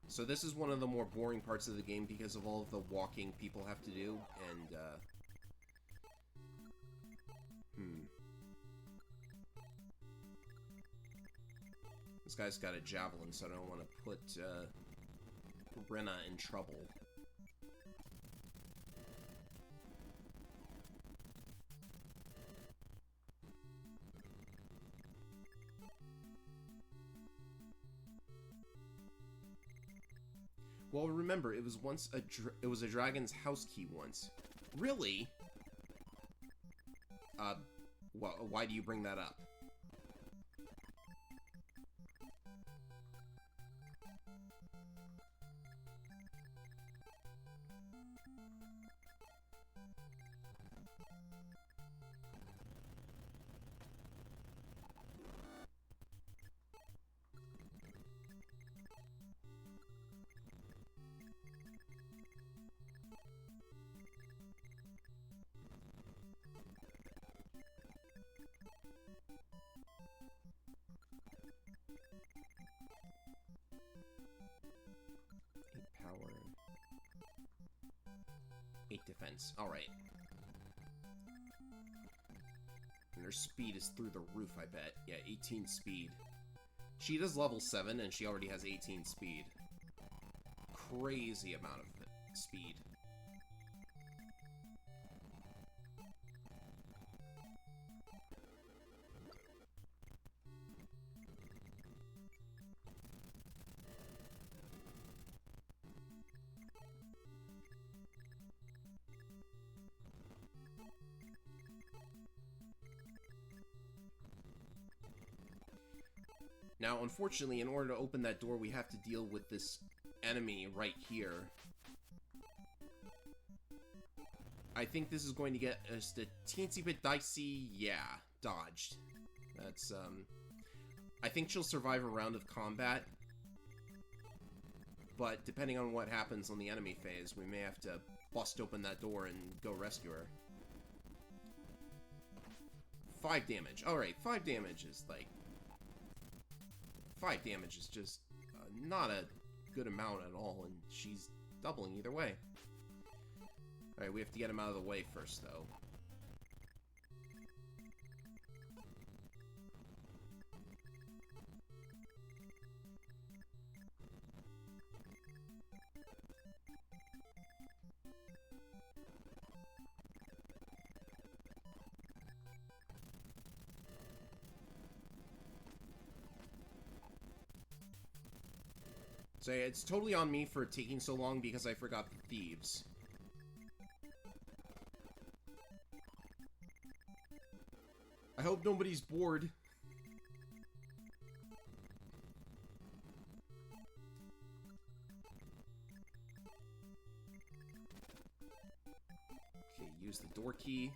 So this is one of the more boring parts of the game because of all of the walking people have to do, and, This guy's got a javelin, so I don't want to put, Brenna in trouble. Well, remember, it was once it was a dragon's house key once. Really? Why do you bring that up? defense. Alright. And her speed is through the roof, I bet. Yeah, 18 speed. Sheeta's level 7, and she already has 18 speed. Crazy amount of speed. Now, unfortunately, in order to open that door, we have to deal with this enemy right here. I think this is going to get just a teensy bit dicey. Yeah, dodged. That's, I think she'll survive a round of combat. But depending on what happens on the enemy phase, we may have to bust open that door and go rescue her. 5 damage. Alright, 5 damage is, like... 5 damage is just not a good amount at all, and she's doubling either way. Alright, we have to get him out of the way first, though. So yeah, it's totally on me for taking so long because I forgot the thieves. I hope nobody's bored. Okay, use the door key.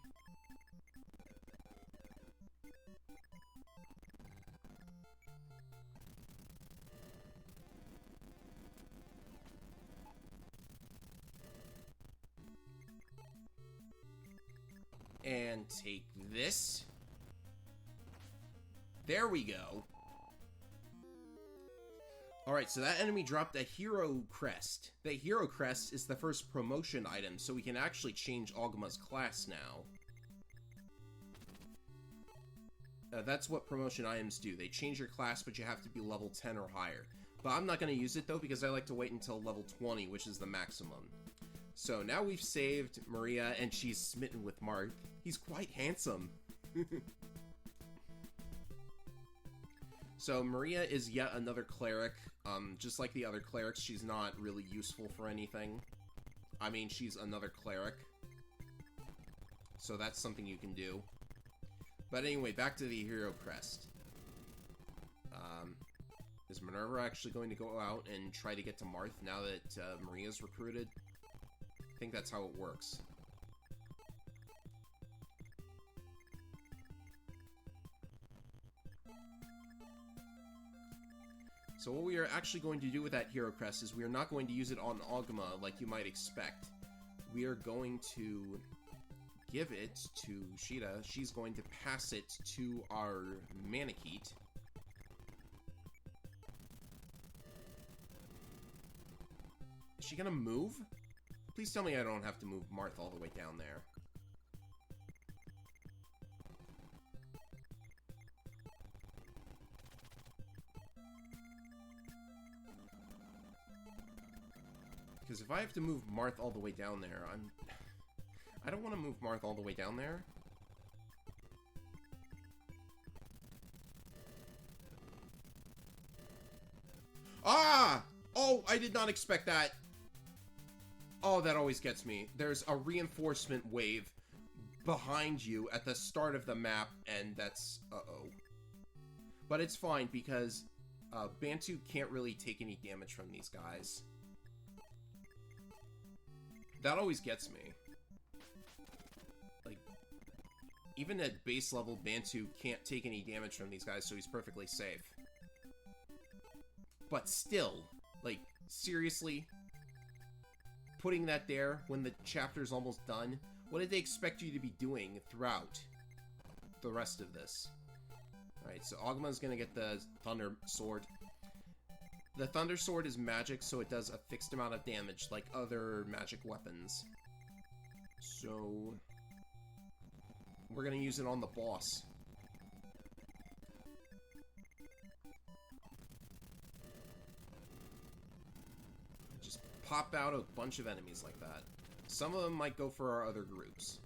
And take this. There we go. Alright, so that enemy dropped a hero crest. The hero crest is the first promotion item, so we can actually change Ogma's class now. That's what promotion items do. They change your class, but you have to be level 10 or higher. But I'm not going to use it, though, because I like to wait until level 20, which is the maximum. So now we've saved Maria, and she's smitten with Marth. He's quite handsome. So Maria is yet another cleric. Just like the other clerics, she's not really useful for anything. I mean, she's another cleric. So that's something you can do. But anyway, back to the hero crest. Is Minerva actually going to go out and try to get to Marth now that Maria's recruited? I think that's how it works. So what we are actually going to do with that hero crest is we are not going to use it on Ogma like you might expect. We are going to give it to Sheeta. She's going to pass it to our Manakete. Is she gonna move? Please tell me I don't have to move Marth all the way down there. Because if I have to move Marth all the way down there, I don't want to move Marth all the way down there. Ah! Oh, I did not expect that. Oh, that always gets me. There's a reinforcement wave behind you at the start of the map, and that's... uh-oh. But it's fine, because Bantu can't really take any damage from these guys. That always gets me. Like, even at base level, Bantu can't take any damage from these guys, so he's perfectly safe. But still, like, seriously? Putting that there when the chapter's almost done? What did they expect you to be doing throughout the rest of this? Alright, so Ogma's gonna get the Thunder Sword. The Thunder Sword is magic, so it does a fixed amount of damage, like other magic weapons. So we're gonna use it on the boss. Just pop out a bunch of enemies like that. Some of them might go for our other groups.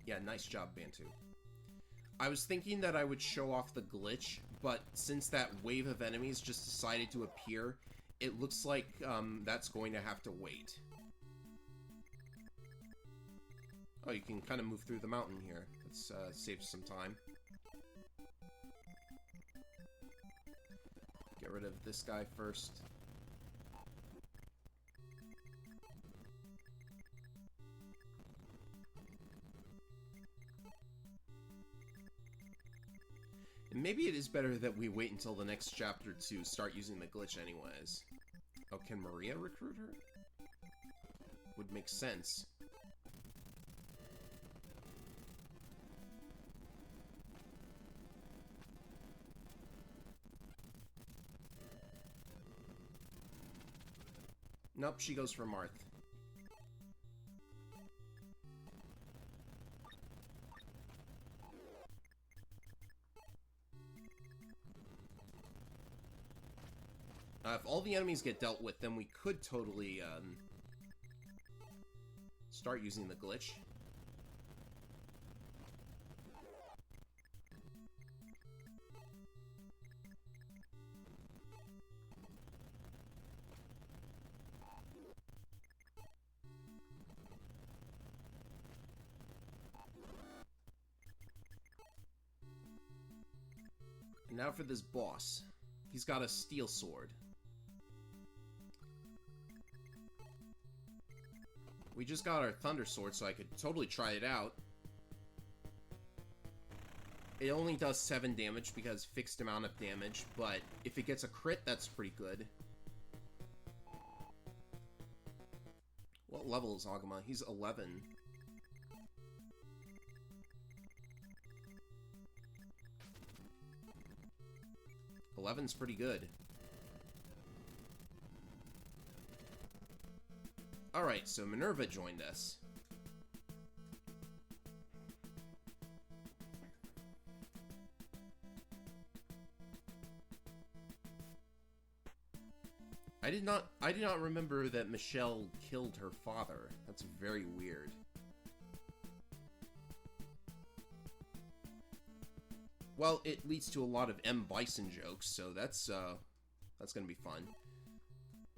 Yeah, nice job, Bantu. I was thinking that I would show off the glitch, but since that wave of enemies just decided to appear, it looks like that's going to have to wait. Oh, you can kind of move through the mountain here. Let's save some time. Get rid of this guy first. And maybe it is better that we wait until the next chapter to start using the glitch anyways. Oh, can Maria recruit her? Would make sense. Nope, she goes for Marth. If all the enemies get dealt with, then we could totally start using the glitch. And now for this boss. He's got a steel sword. We just got our Thunder Sword, so I could totally try it out. It only does 7 damage because fixed amount of damage, but if it gets a crit, that's pretty good. What level is Agama? He's 11. Eleven's pretty good. Alright, so Minerva joined us. I did not remember that Michelle killed her father. That's very weird. Well, it leads to a lot of M. Bison jokes, so that's gonna be fun.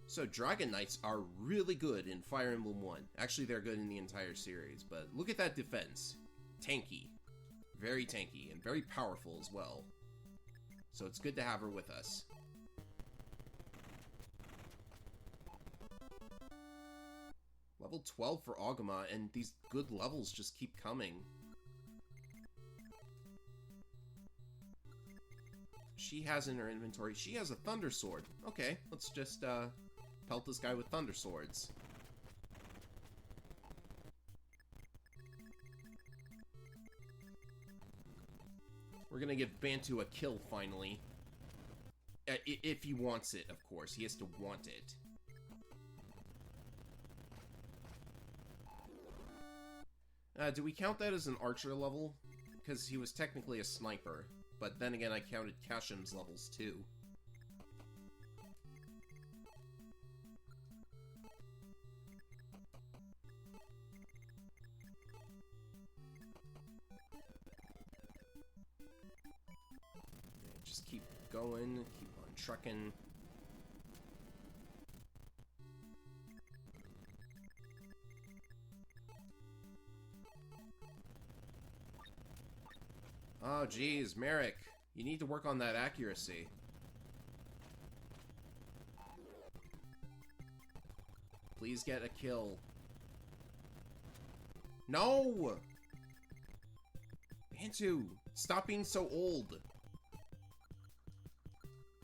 So, Dragon Knights are really good in Fire Emblem 1. Actually, they're good in the entire series, but look at that defense. Tanky. Very tanky, and very powerful as well. So it's good to have her with us. Level 12 for Agama, and these good levels just keep coming. She has in her inventory, she has a Thunder Sword. Okay, let's just pelt this guy with Thunder Swords. We're gonna give Bantu a kill finally. If he wants it, of course. He has to want it. Do we count that as an archer level? Because he was technically a sniper. But then again, I counted Kashim's levels too. Just keep going, keep on trucking. Oh, geez, Merrick. You need to work on that accuracy. Please get a kill. No! Bantu! Stop being so old!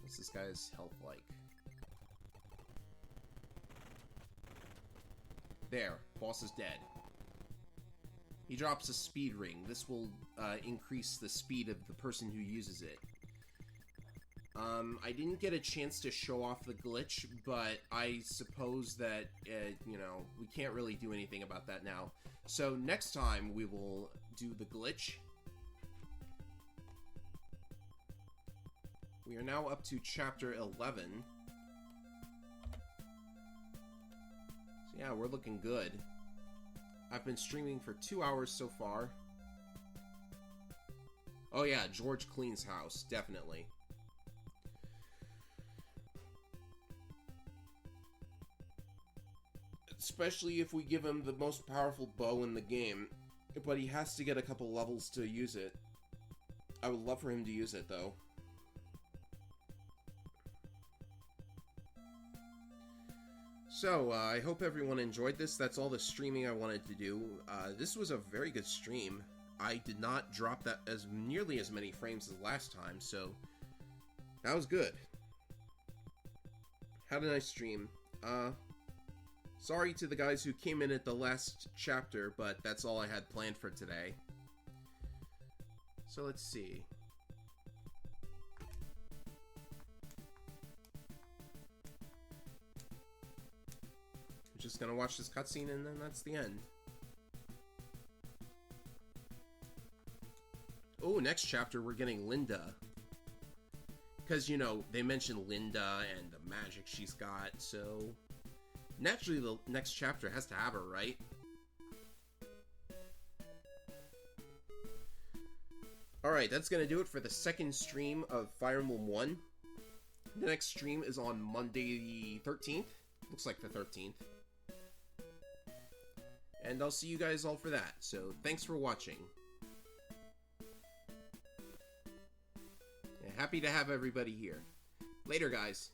What's this guy's health like? There. Boss is dead. He drops a speed ring. This will increase the speed of the person who uses it. I didn't get a chance to show off the glitch, but I suppose that, you know, we can't really do anything about that now. So next time we will do the glitch. We are now up to chapter 11. So yeah, we're looking good. I've been streaming for 2 hours so far. Oh yeah, George cleans house, definitely. Especially if we give him the most powerful bow in the game. But he has to get a couple levels to use it. I would love for him to use it, though. So, I hope everyone enjoyed this. That's all the streaming I wanted to do. This was a very good stream. I did not drop that as nearly as many frames as last time, so that was good. Had a nice stream. Sorry to the guys who came in at the last chapter, but that's all I had planned for today. So let's see. I'm just gonna watch this cutscene and then that's the end. Oh, next chapter we're getting Linda. Because, you know, they mentioned Linda and the magic she's got, so naturally the next chapter has to have her, right? Alright, that's going to do it for the second stream of Fire Emblem 1. The next stream is on Monday the 13th. Looks like the 13th. And I'll see you guys all for that. So, thanks for watching. Yeah, happy to have everybody here. Later, guys.